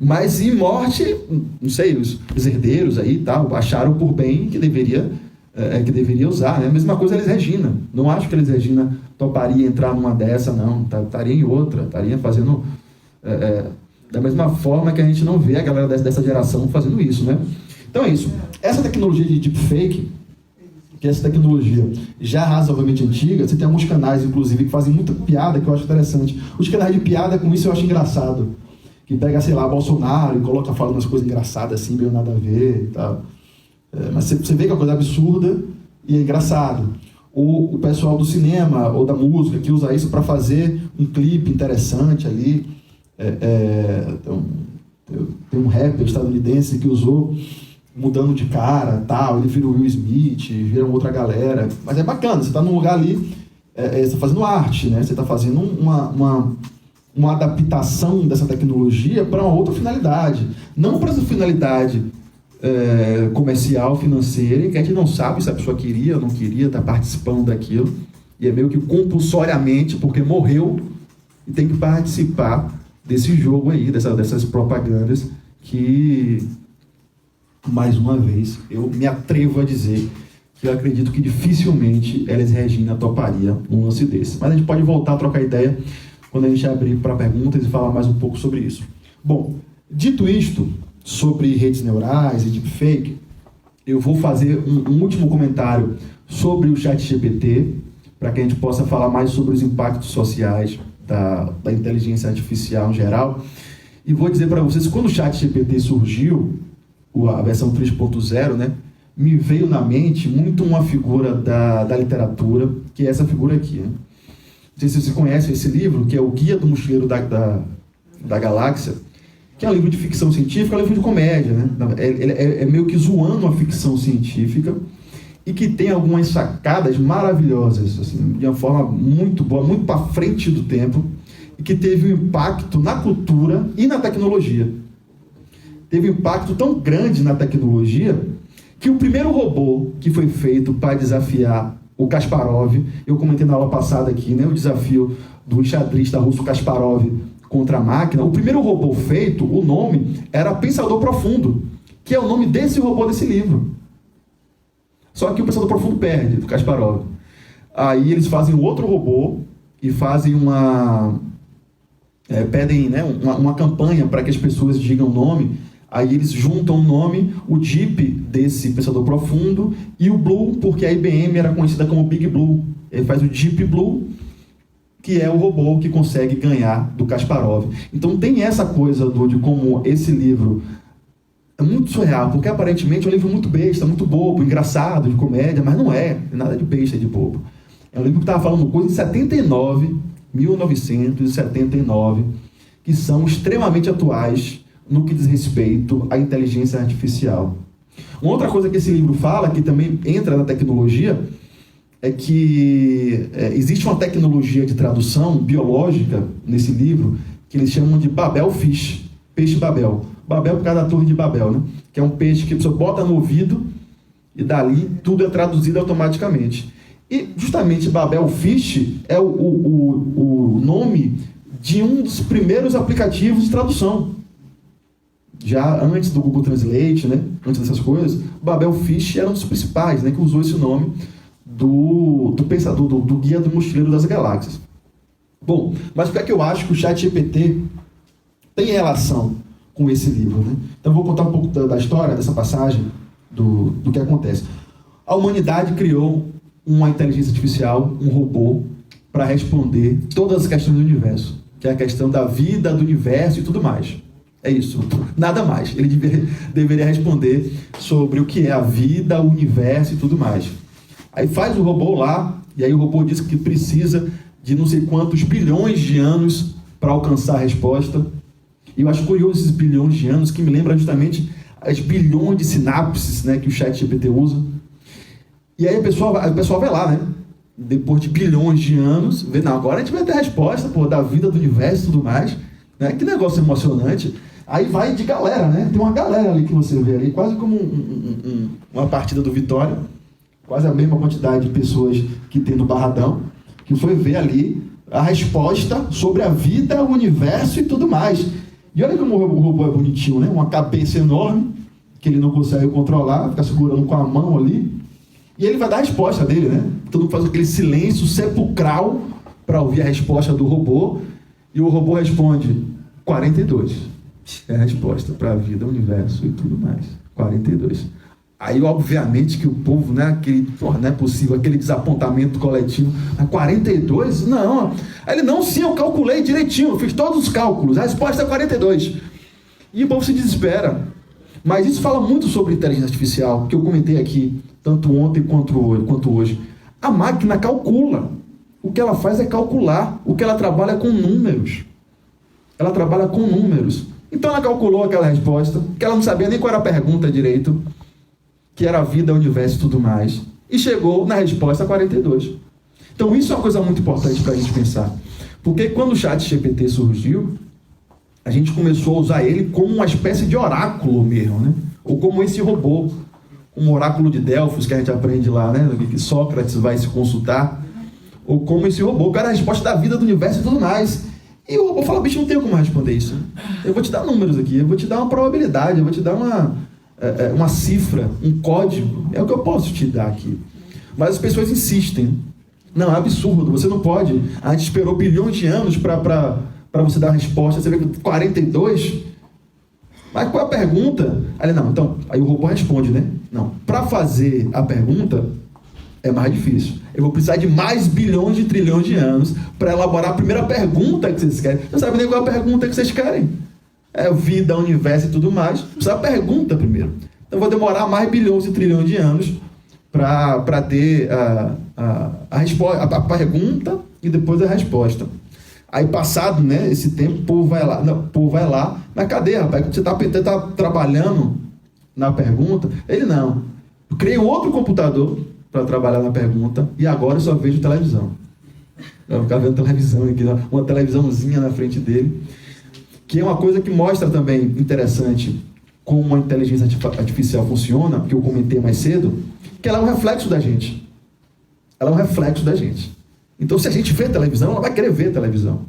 Mas em morte, não sei, os herdeiros aí tal, acharam por bem que deveria usar, né? A mesma coisa a Elis Regina. Não acho que a Elis Regina toparia entrar numa dessa, não. Estaria em outra, estaria fazendo da mesma forma que a gente não vê a galera dessa geração fazendo isso, né? Então é isso. Essa tecnologia de deepfake, que é essa tecnologia já razoavelmente antiga, você tem alguns canais, inclusive, que fazem muita piada, que eu acho interessante. Os canais de piada, com isso eu acho engraçado. Que pega, sei lá, Bolsonaro e coloca falando umas coisas engraçadas assim, meio nada a ver e tal. Mas você vê que é uma coisa absurda e é engraçado. Ou o pessoal do cinema ou da música que usa isso para fazer um clipe interessante ali. Então, tem um rapper estadunidense que usou mudando de cara, tal, ele vira o Will Smith, vira uma outra galera. Mas é bacana, você está num lugar ali, você está fazendo arte, né? Você está fazendo uma adaptação dessa tecnologia para uma outra finalidade. Não para essa finalidade comercial, financeira, que a gente não sabe se a pessoa queria ou não queria estar participando daquilo, e é meio que compulsoriamente, porque morreu, e tem que participar desse jogo aí, dessas propagandas, que, mais uma vez, eu me atrevo a dizer que eu acredito que dificilmente Elis Regina toparia um lance desse. Mas a gente pode voltar a trocar ideia quando a gente abrir para perguntas e falar mais um pouco sobre isso. Bom, dito isto, sobre redes neurais e deepfake, eu vou fazer um último comentário sobre o ChatGPT, para que a gente possa falar mais sobre os impactos sociais da inteligência artificial em geral. E vou dizer para vocês, quando o ChatGPT surgiu, a versão 3.0, né, me veio na mente muito uma figura da literatura, que é essa figura aqui. Né? Não sei se vocês conhecem esse livro, que é o Guia do Mochileiro da Galáxia, que é um livro de ficção científica, é um livro de comédia. Né? É meio que zoando a ficção científica, e que tem algumas sacadas maravilhosas, assim, de uma forma muito boa, muito para frente do tempo, e que teve um impacto na cultura e na tecnologia. Teve um impacto tão grande na tecnologia que o primeiro robô que foi feito para desafiar o Kasparov, eu comentei na aula passada aqui, né, o desafio do enxadrista russo Kasparov contra a máquina, o primeiro robô feito, o nome era Pensador Profundo, que é o nome desse robô desse livro. Só que o Pensador Profundo perde, do Kasparov. Aí eles fazem outro robô e fazem pedem, né, uma campanha para que as pessoas digam o nome. Aí eles juntam o nome, o Deep desse Pensador Profundo e o Blue, porque a IBM era conhecida como Big Blue. Ele faz o Deep Blue, que é o robô que consegue ganhar do Kasparov. Então tem essa coisa de como esse livro é muito surreal, porque aparentemente é um livro muito besta, muito bobo, engraçado, de comédia, mas não é nada de besta, de bobo. É um livro que estava falando coisas de 1979, que são extremamente atuais no que diz respeito à inteligência artificial. Uma outra coisa que esse livro fala, que também entra na tecnologia, é que existe uma tecnologia de tradução biológica nesse livro, que eles chamam de Babel Fish, peixe Babel. Babel por causa da Torre de Babel, né? Que é um peixe que a pessoa bota no ouvido e dali tudo é traduzido automaticamente. E justamente Babel Fish é o nome de um dos primeiros aplicativos de tradução. Já antes do Google Translate, né? Antes dessas coisas, Babel Fish era um dos principais, né? Que usou esse nome do pensador, do Guia do Mochileiro das Galáxias. Bom, mas o que é que eu acho que o ChatGPT tem relação com esse livro, né? Então eu vou contar um pouco da história, dessa passagem, do que acontece. A humanidade criou uma inteligência artificial, um robô, para responder todas as questões do universo, que é a questão da vida, do universo e tudo mais. É isso, nada mais. Ele deveria responder sobre o que é a vida, o universo e tudo mais. Aí faz o robô lá, e aí o robô diz que precisa de não sei quantos bilhões de anos para alcançar a resposta. E eu acho curioso esses bilhões de anos, que me lembra justamente as bilhões de sinapses, né, que o ChatGPT usa. E aí o pessoal vai lá, né? Depois de bilhões de anos, vê, não, agora a gente vai ter a resposta, da vida, do universo e tudo mais. Né? Que negócio emocionante. Aí vai de galera, né? Tem uma galera ali que você vê ali, quase como uma partida do Vitória, quase a mesma quantidade de pessoas que tem no Barradão, que foi ver ali a resposta sobre a vida, o universo e tudo mais. E olha como o robô é bonitinho, né? Uma cabeça enorme, que ele não consegue controlar, fica segurando com a mão ali, e ele vai dar a resposta dele, né? Todo mundo faz aquele silêncio sepulcral para ouvir a resposta do robô, e o robô responde 42. É a resposta para a vida, o universo e tudo mais. 42. Aí, obviamente, que o povo, né, não é possível, aquele desapontamento coletivo. 42? Não. Aí ele, não, sim, eu calculei direitinho, eu fiz todos os cálculos, a resposta é 42. E o povo se desespera. Mas isso fala muito sobre inteligência artificial, que eu comentei aqui, tanto ontem quanto hoje. A máquina calcula. O que ela faz é calcular. O que ela trabalha é com números. Ela trabalha com números. Então ela calculou aquela resposta, que ela não sabia nem qual era a pergunta direito, que era a vida, o universo e tudo mais, e chegou na resposta 42. Então isso é uma coisa muito importante para a gente pensar. Porque quando o ChatGPT surgiu, a gente começou a usar ele como uma espécie de oráculo mesmo, né? Ou como esse robô, um oráculo de Delfos que a gente aprende lá, né? Que Sócrates vai se consultar, ou como esse robô, que era a resposta da vida, do universo e tudo mais. E o robô fala, bicho, não tenho como responder isso. Eu vou te dar números aqui, eu vou te dar uma probabilidade, eu vou te dar uma cifra, um código. É o que eu posso te dar aqui. Mas as pessoas insistem. Não, é absurdo, você não pode. A gente esperou bilhões de anos para você dar a resposta, você vê que 42. Mas qual é a pergunta? Aí, não, então, aí o robô responde, né? Não, para fazer a pergunta é mais difícil. Eu vou precisar de mais bilhões de trilhões de anos para elaborar a primeira pergunta que vocês querem. Não sabem nem qual é a pergunta que vocês querem. É vida, universo e tudo mais. Precisa da pergunta primeiro. Então, eu vou demorar mais bilhões e trilhões de anos para ter a resposta, a pergunta e depois a resposta. Aí, passado, né, esse tempo, o povo vai lá, mas cadê, rapaz? Você está trabalhando na pergunta? Ele não. Eu criei um outro computador para trabalhar na pergunta e agora eu só vejo televisão. Eu vou ficar vendo televisão aqui, uma televisãozinha na frente dele, que é uma coisa que mostra também interessante como a inteligência artificial funciona, que eu comentei mais cedo, que ela é um reflexo da gente. Ela é um reflexo da gente. Então, se a gente vê televisão, ela vai querer ver televisão.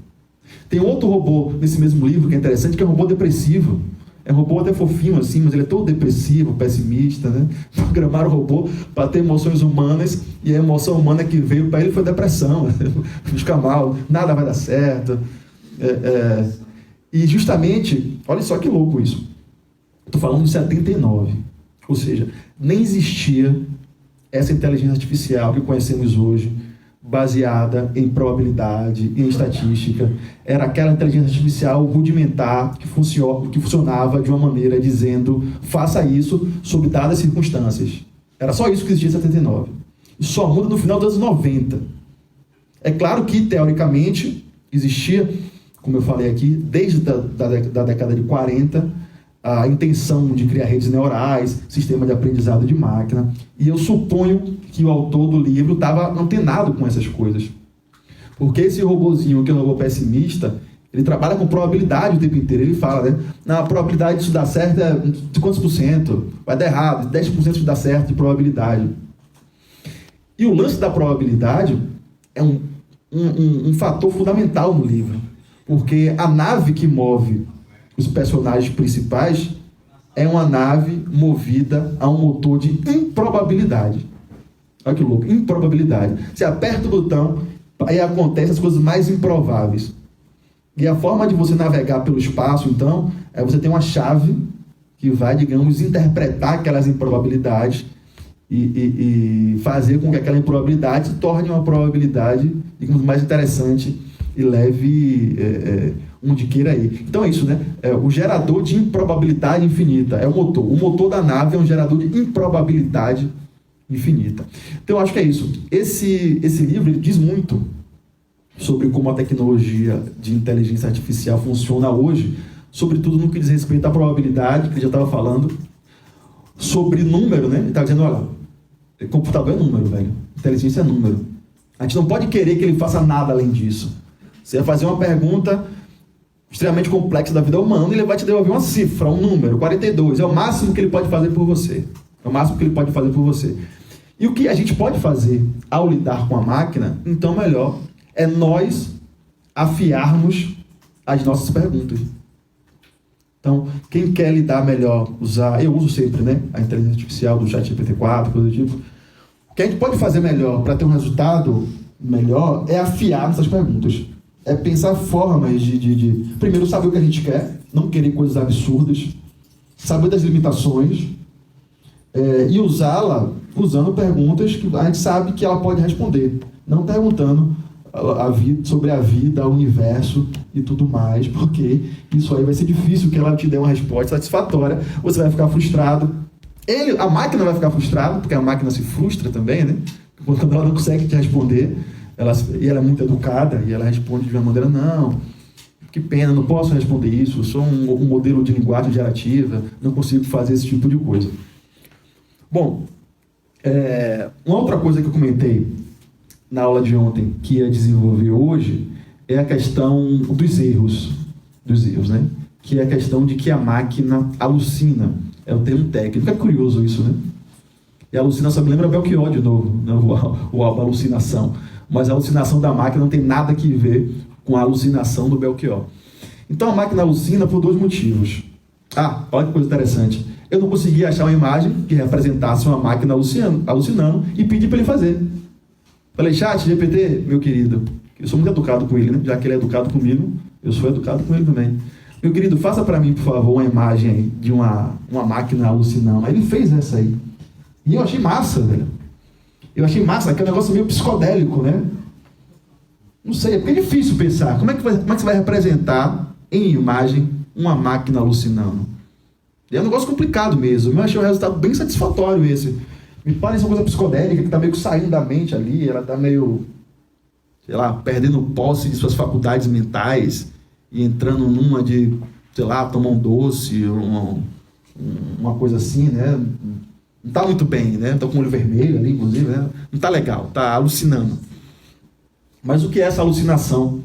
Tem outro robô nesse mesmo livro que é interessante, que é um robô depressivo. É um robô até fofinho assim, mas ele é todo depressivo, pessimista, né? Programaram o robô para ter emoções humanas, e a emoção humana que veio para ele foi depressão. Fica mal, nada vai dar certo. E justamente, olha só que louco isso. Estou falando de 79. Ou seja, nem existia essa inteligência artificial que conhecemos hoje, baseada em probabilidade, em estatística. Era aquela inteligência artificial rudimentar que funcionava de uma maneira dizendo: faça isso sob dadas circunstâncias. Era só isso que existia em 79. E só muda no final dos anos 90. É claro que, teoricamente, existia, como eu falei aqui, desde da década de 40, a intenção de criar redes neurais, sistema de aprendizado de máquina. E eu suponho que o autor do livro estava antenado com essas coisas. Porque esse robozinho, que é um robô pessimista, ele trabalha com probabilidade o tempo inteiro. Ele fala, né? A probabilidade disso dar certo é de quantos por cento? Vai dar errado, 10% de dar certo de probabilidade. E o lance da probabilidade é um fator fundamental no livro. Porque a nave que move os personagens principais é uma nave movida a um motor de improbabilidade. Olha que louco, improbabilidade. Você aperta o botão, aí acontecem as coisas mais improváveis. E a forma de você navegar pelo espaço, então, é você ter uma chave que vai, digamos, interpretar aquelas improbabilidades e fazer com que aquela improbabilidade se torne uma probabilidade, digamos, mais interessante e leve onde queira ir. Então é isso, né? O gerador de improbabilidade infinita é o motor. O motor da nave é um gerador de improbabilidade infinita. Então eu acho que é isso. Esse livro ele diz muito sobre como a tecnologia de inteligência artificial funciona hoje, sobretudo no que diz respeito à probabilidade, que ele já estava falando, sobre número, né? Ele estava dizendo, olha, computador é número, velho. Inteligência é número. A gente não pode querer que ele faça nada além disso. Você vai fazer uma pergunta extremamente complexa da vida humana e ele vai te devolver uma cifra, um número, 42. É o máximo que ele pode fazer por você. É o máximo que ele pode fazer por você. E o que a gente pode fazer ao lidar com a máquina, então melhor, é nós afiarmos as nossas perguntas. Então, quem quer lidar melhor, eu uso sempre, né, a inteligência artificial do ChatGPT-4, coisa do tipo. O que a gente pode fazer melhor para ter um resultado melhor é afiar essas perguntas. É pensar formas de primeiro, saber o que a gente quer, não querer coisas absurdas, saber das limitações, e usá-la usando perguntas que a gente sabe que ela pode responder, não perguntando sobre a vida, o universo e tudo mais, porque isso aí vai ser difícil que ela te dê uma resposta satisfatória, você vai ficar frustrado, a máquina vai ficar frustrada, porque a máquina se frustra também, né? Quando ela não consegue te responder, ela é muito educada e ela responde de uma maneira, não, que pena, não posso responder isso, eu sou um modelo de linguagem gerativa, não consigo fazer esse tipo de coisa. Bom, uma outra coisa que eu comentei na aula de ontem, que ia desenvolver hoje, é a questão dos erros, né? Que é a questão de que a máquina alucina, é o termo técnico, é curioso isso, né? E a alucinação me lembra Belchior de novo, né? o álbum Alucinação. Mas a alucinação da máquina não tem nada a ver com a alucinação do Belchior. Então a máquina alucina por dois motivos. Olha que coisa interessante. Eu não conseguia achar uma imagem que representasse uma máquina alucinando e pedi para ele fazer. Falei, chat, GPT, meu querido, eu sou muito educado com ele, né? Já que ele é educado comigo, eu sou educado com ele também. Meu querido, faça para mim, por favor, uma imagem aí de uma máquina alucinando. Aí ele fez essa aí. E eu achei massa, velho. Eu achei massa, que é um negócio meio psicodélico, né? Não sei, é porque é difícil pensar. Como é que você vai representar em imagem uma máquina alucinando? É um negócio complicado mesmo. Eu achei um resultado bem satisfatório esse. Me parece uma coisa psicodélica que está meio que saindo da mente ali, ela está meio, sei lá, perdendo posse de suas faculdades mentais e entrando numa de, sei lá, tomar um doce, uma coisa assim, né? Não está muito bem, né? Estou com o olho vermelho ali, inclusive, né? Não está legal, está alucinando. Mas o que é essa alucinação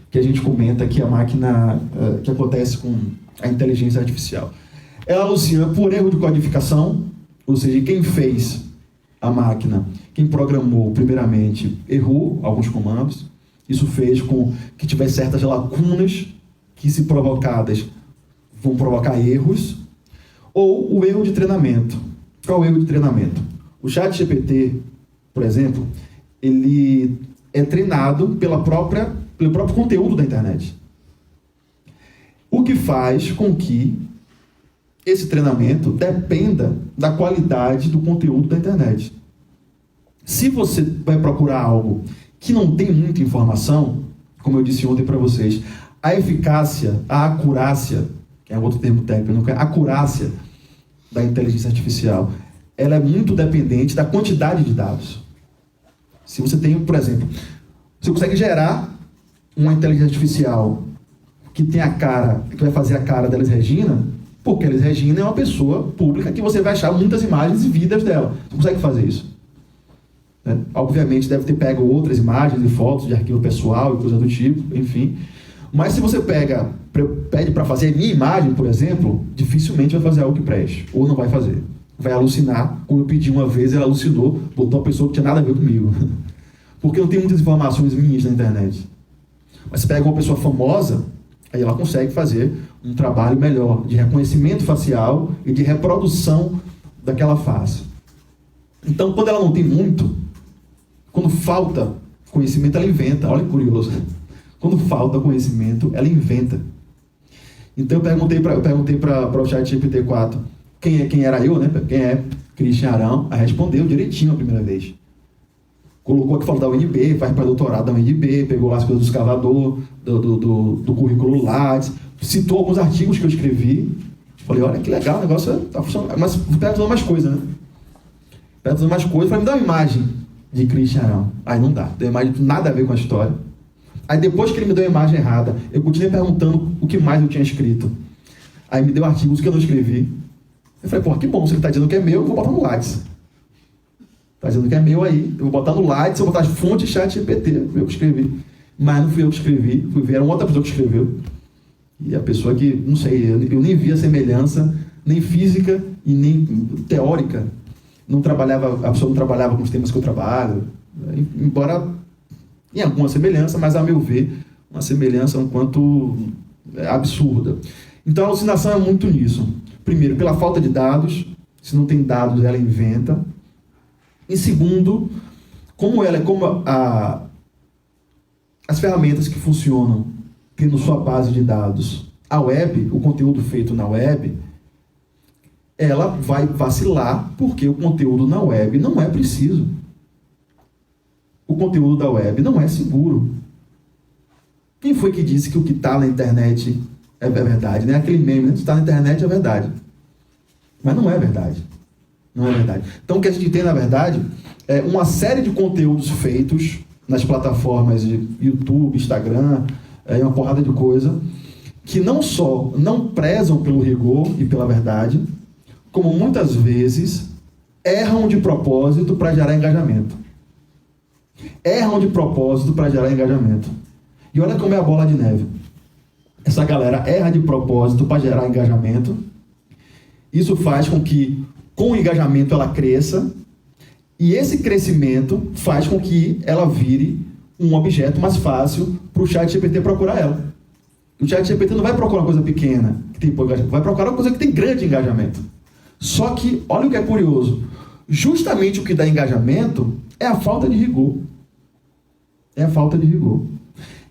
que a gente comenta que a máquina, que acontece com a inteligência artificial? Ela alucina por erro de codificação, ou seja, quem fez a máquina, quem programou primeiramente, errou alguns comandos. Isso fez com que tivesse certas lacunas que, se provocadas, vão provocar erros. Ou o erro de treinamento. Qual é o erro de treinamento? O ChatGPT, por exemplo, ele é treinado pelo próprio conteúdo da internet. O que faz com que esse treinamento dependa da qualidade do conteúdo da internet. Se você vai procurar algo que não tem muita informação, como eu disse ontem para vocês, a eficácia, a acurácia, que é outro termo técnico, a acurácia da inteligência artificial, ela é muito dependente da quantidade de dados. Se você tem, por exemplo, você consegue gerar uma inteligência artificial que tem a cara, que vai fazer a cara da Elis Regina, porque a Elis Regina é uma pessoa pública que você vai achar muitas imagens e vidas dela. Você consegue fazer isso. Né? Obviamente deve ter pego outras imagens e fotos de arquivo pessoal e coisa do tipo, enfim. Mas se você pede para fazer a minha imagem, por exemplo, dificilmente vai fazer algo que preste, ou não vai fazer. Vai alucinar, como eu pedi uma vez, ela alucinou, botou uma pessoa que tinha nada a ver comigo. Porque não tem muitas informações minhas na internet. Mas se pega uma pessoa famosa, aí ela consegue fazer um trabalho melhor de reconhecimento facial e de reprodução daquela face. Então, quando ela não tem muito, quando falta conhecimento, ela inventa. Olha que curioso. Quando falta conhecimento, ela inventa. Então, eu perguntei para o ChatGPT 4 quem era eu, né? Quem é Christian Arão? Aí respondeu direitinho a primeira vez. Colocou que falou da UNB, faz para doutorado da UNB, pegou lá as coisas do escavador, do currículo Lattes, citou alguns artigos que eu escrevi. Falei, olha que legal, o negócio está funcionando. Mas perguntando mais coisas, né? Perguntando mais coisas, falei, me dá uma imagem de Christian Arão. Aí não dá, deu uma imagem nada a ver com a história. Aí depois que ele me deu a imagem errada, eu continuei perguntando o que mais eu tinha escrito. Aí me deu artigos que eu não escrevi. Eu falei, pô, que bom, se ele está dizendo que é meu, eu vou botar no Lattes. Está dizendo que é meu aí, eu vou botar no Lattes, eu vou botar as fontes ChatGPT, foi eu que escrevi. Mas não fui eu que escrevi, fui ver, era uma outra pessoa que escreveu. E a pessoa que, não sei, eu nem via semelhança, nem física e nem teórica. A pessoa não trabalhava com os temas que eu trabalho, embora em alguma semelhança, mas a meu ver, uma semelhança um quanto absurda. Então a alucinação é muito nisso. Primeiro, pela falta de dados, se não tem dados, ela inventa. E segundo, como as ferramentas que funcionam tendo sua base de dados, a web, o conteúdo feito na web, ela vai vacilar porque o conteúdo na web não é preciso. O conteúdo da web não é seguro. Quem foi que disse que o que está na internet é verdade? Né? Aquele meme, né? Se está na internet é verdade. Mas não é verdade. Não é verdade. Então o que a gente tem, na verdade, é uma série de conteúdos feitos nas plataformas de YouTube, Instagram, uma porrada de coisa, que não só não prezam pelo rigor e pela verdade, como muitas vezes erram de propósito para gerar engajamento. Erram de propósito para gerar engajamento. E olha como é a bola de neve. Essa galera erra de propósito para gerar engajamento. Isso faz com que, com o engajamento, ela cresça. E esse crescimento faz com que ela vire um objeto mais fácil para o ChatGPT procurar ela. O ChatGPT não vai procurar uma coisa pequena, que tem pouco engajamento, vai procurar uma coisa que tem grande engajamento. Só que, olha o que é curioso, justamente o que dá engajamento é a falta de rigor. É a falta de rigor.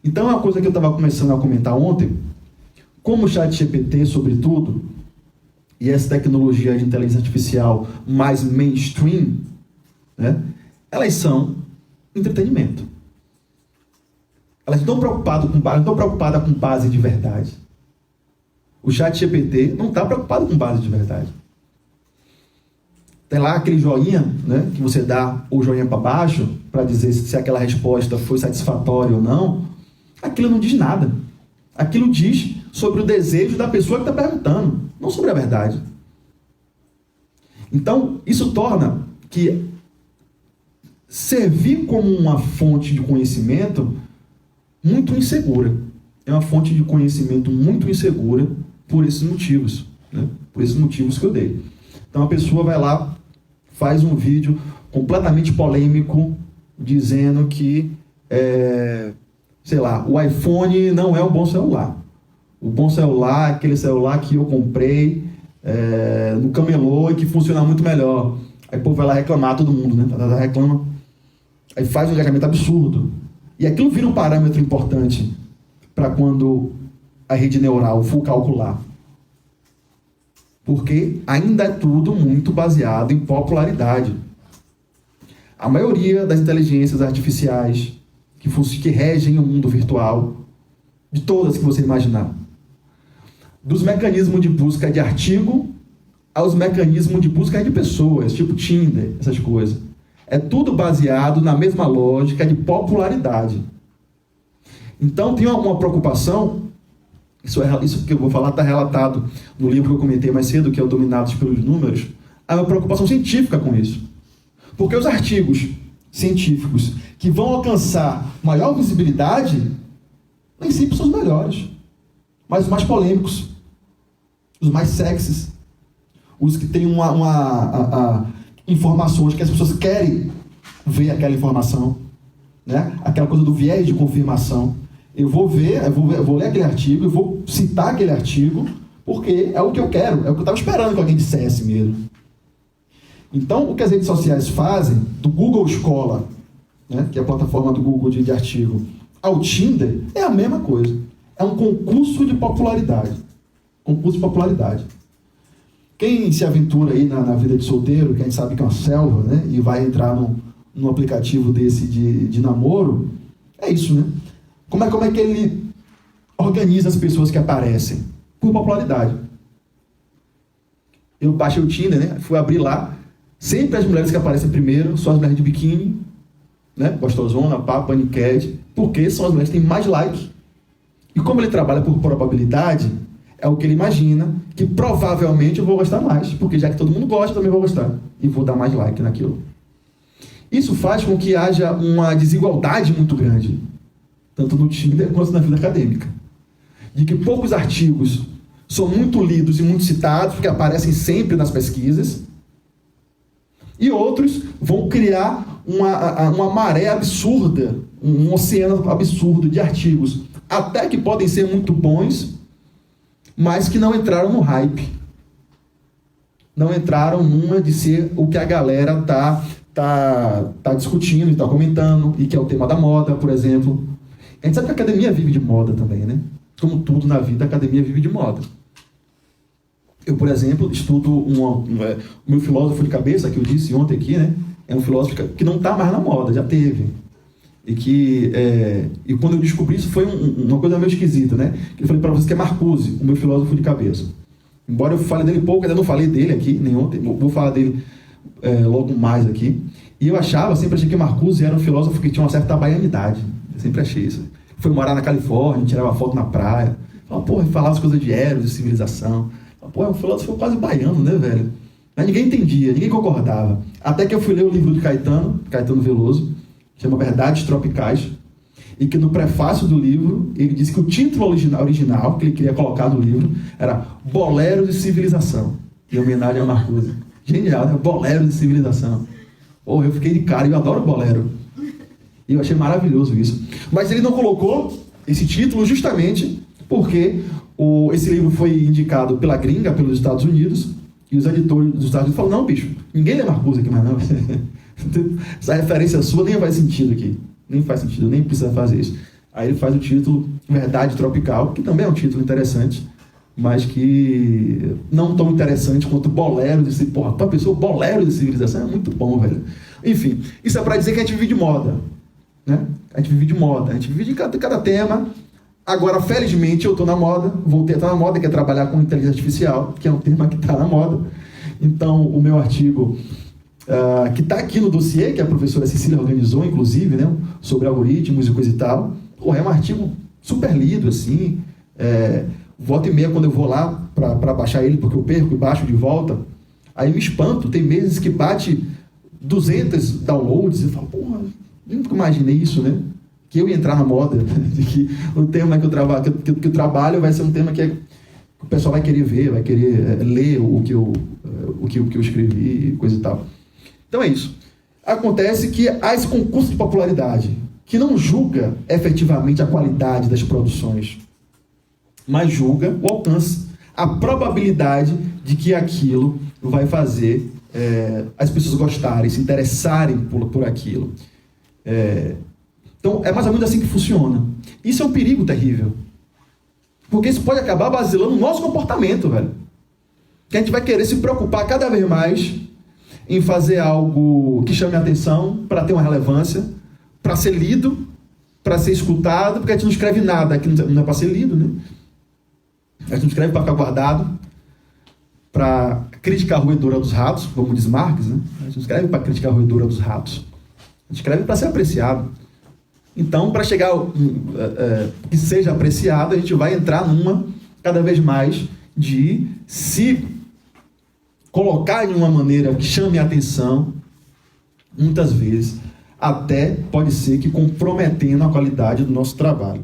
Então, é uma coisa que eu estava começando a comentar ontem, como o ChatGPT, sobretudo, e essa tecnologia de inteligência artificial mais mainstream, né, elas são entretenimento. Elas não estão preocupadas com base de verdade. O ChatGPT não está preocupado com base de verdade. Tem lá aquele joinha, né, que você dá o joinha para baixo para dizer se aquela resposta foi satisfatória ou não. Aquilo não diz nada. Aquilo diz sobre o desejo da pessoa que está perguntando, não sobre a verdade. Então, isso torna que servir como uma fonte de conhecimento muito insegura. É uma fonte de conhecimento muito insegura por esses motivos, né? Por esses motivos que eu dei. Então a pessoa vai lá, faz um vídeo completamente polêmico, dizendo que, sei lá, o iPhone não é um bom celular. O bom celular é aquele celular que eu comprei no camelô e que funciona muito melhor. Aí o povo vai lá reclamar, todo mundo, né? Reclama. Aí faz um engajamento absurdo. E aquilo vira um parâmetro importante para quando a rede neural for calcular. Porque ainda é tudo muito baseado em popularidade. A maioria das inteligências artificiais que regem o mundo virtual, de todas que você imaginar, dos mecanismos de busca de artigo aos mecanismos de busca de pessoas, tipo Tinder, essas coisas. É tudo baseado na mesma lógica de popularidade. Então tem uma preocupação, isso que eu vou falar está relatado no livro que eu comentei mais cedo, que é o Dominados pelos Números. Há uma preocupação científica com isso. Porque os artigos científicos que vão alcançar maior visibilidade, nem sempre são os melhores, mas os mais polêmicos, os mais sexys, os que têm informações que as pessoas querem ver aquela informação, né? Aquela coisa do viés de confirmação. Eu vou ler aquele artigo, eu vou citar aquele artigo, porque é o que eu quero, é o que eu estava esperando que alguém dissesse mesmo. Então, o que as redes sociais fazem, do Google Scholar, né, que é a plataforma do Google de artigo, ao Tinder, é a mesma coisa. É um concurso de popularidade. Concurso de popularidade. Quem se aventura aí na vida de solteiro, que a gente sabe que é uma selva, né, e vai entrar num aplicativo desse de namoro, é isso, né? Como é que ele organiza as pessoas que aparecem? Por popularidade. Eu baixei o Tinder, né? Fui abrir lá. Sempre as mulheres que aparecem primeiro são as mulheres de biquíni, né? Gostosona, papo, paniquete. Porque são as mulheres que têm mais like. E como ele trabalha por probabilidade, é o que ele imagina, que provavelmente eu vou gostar mais. Porque já que todo mundo gosta, eu também vou gostar. E vou dar mais like naquilo. Isso faz com que haja uma desigualdade muito grande, tanto no Tinder quanto na vida acadêmica. De que poucos artigos são muito lidos e muito citados, porque aparecem sempre nas pesquisas, e outros vão criar uma maré absurda, um oceano absurdo de artigos, até que podem ser muito bons, mas que não entraram no hype. Não entraram numa de ser o que a galera tá discutindo e está comentando, e que é o tema da moda, por exemplo. A gente sabe que a academia vive de moda também, né? Como tudo na vida, a academia vive de moda. Eu, por exemplo, estudo o meu filósofo de cabeça, que eu disse ontem aqui, né? É um filósofo que não está mais na moda, já teve. E quando eu descobri isso, foi uma coisa meio esquisita, né? Eu falei para vocês que é Marcuse, o meu filósofo de cabeça. Embora eu fale dele pouco, ainda não falei dele aqui, nem ontem, vou falar dele logo mais aqui. E eu sempre achei que Marcuse era um filósofo que tinha uma certa baianidade. Eu sempre achei isso. Foi morar na Califórnia, tirava foto na praia. Falava as coisas de Eros, de civilização. É um filósofo quase baiano, né, velho? Mas ninguém entendia, ninguém concordava. Até que eu fui ler o livro de Caetano Veloso, chama Verdades Tropicais, e que no prefácio do livro, ele disse que o título original que ele queria colocar no livro era Boleros de Civilização, em homenagem a Marcuse. Genial, né? Boleros de Civilização. Eu fiquei de cara, eu adoro bolero. E eu achei maravilhoso isso. Mas ele não colocou esse título justamente porque esse livro foi indicado pela gringa, pelos Estados Unidos, e os editores dos Estados Unidos falaram, não, bicho, ninguém lê Marcuse aqui mais não. Essa referência sua nem faz sentido aqui. nem faz sentido, nem precisa fazer isso. Aí ele faz o título Verdade Tropical, que também é um título interessante, mas que não tão interessante quanto Bolero de Civilização. Porra, pra pessoa, Bolero de Civilização é muito bom, velho. Enfim, isso é para dizer que a gente vive de moda, né? A gente vive de moda, a gente vive de cada tema. Agora, felizmente, eu estou na moda, voltei a estar na moda, que é trabalhar com inteligência artificial, que é um tema que está na moda. Então, o meu artigo, que está aqui no dossiê, que a professora Cecília organizou, inclusive, né, sobre algoritmos e coisa e tal, é um artigo super lido, assim. Volta e meia, quando eu vou lá para baixar ele, porque eu perco e baixo de volta, aí me espanto. Tem meses que bate 200 downloads, e eu falo, porra, nunca imaginei isso, né? Que eu ia entrar na moda, de que o tema que eu trabalho vai ser um tema que o pessoal vai querer ver, vai querer ler o que eu escrevi, coisa e tal. Então é isso. Acontece que há esse concurso de popularidade, que não julga efetivamente a qualidade das produções, mas julga o alcance, a probabilidade de que aquilo vai fazer as pessoas gostarem, se interessarem por aquilo. Então, é mais ou menos assim que funciona. Isso é um perigo terrível. Porque isso pode acabar basilando o nosso comportamento, velho. Que a gente vai querer se preocupar cada vez mais em fazer algo que chame a atenção, para ter uma relevância, para ser lido, para ser escutado, porque a gente não escreve nada que não é para ser lido, né? A gente não escreve para ficar guardado, para criticar a roedora dos ratos, como diz Marx, né? A gente não escreve para criticar a roedora dos ratos. A gente escreve para ser apreciado. Então, para chegar que seja apreciado, a gente vai entrar numa, cada vez mais, de se colocar de uma maneira que chame a atenção, muitas vezes, até pode ser que comprometendo a qualidade do nosso trabalho.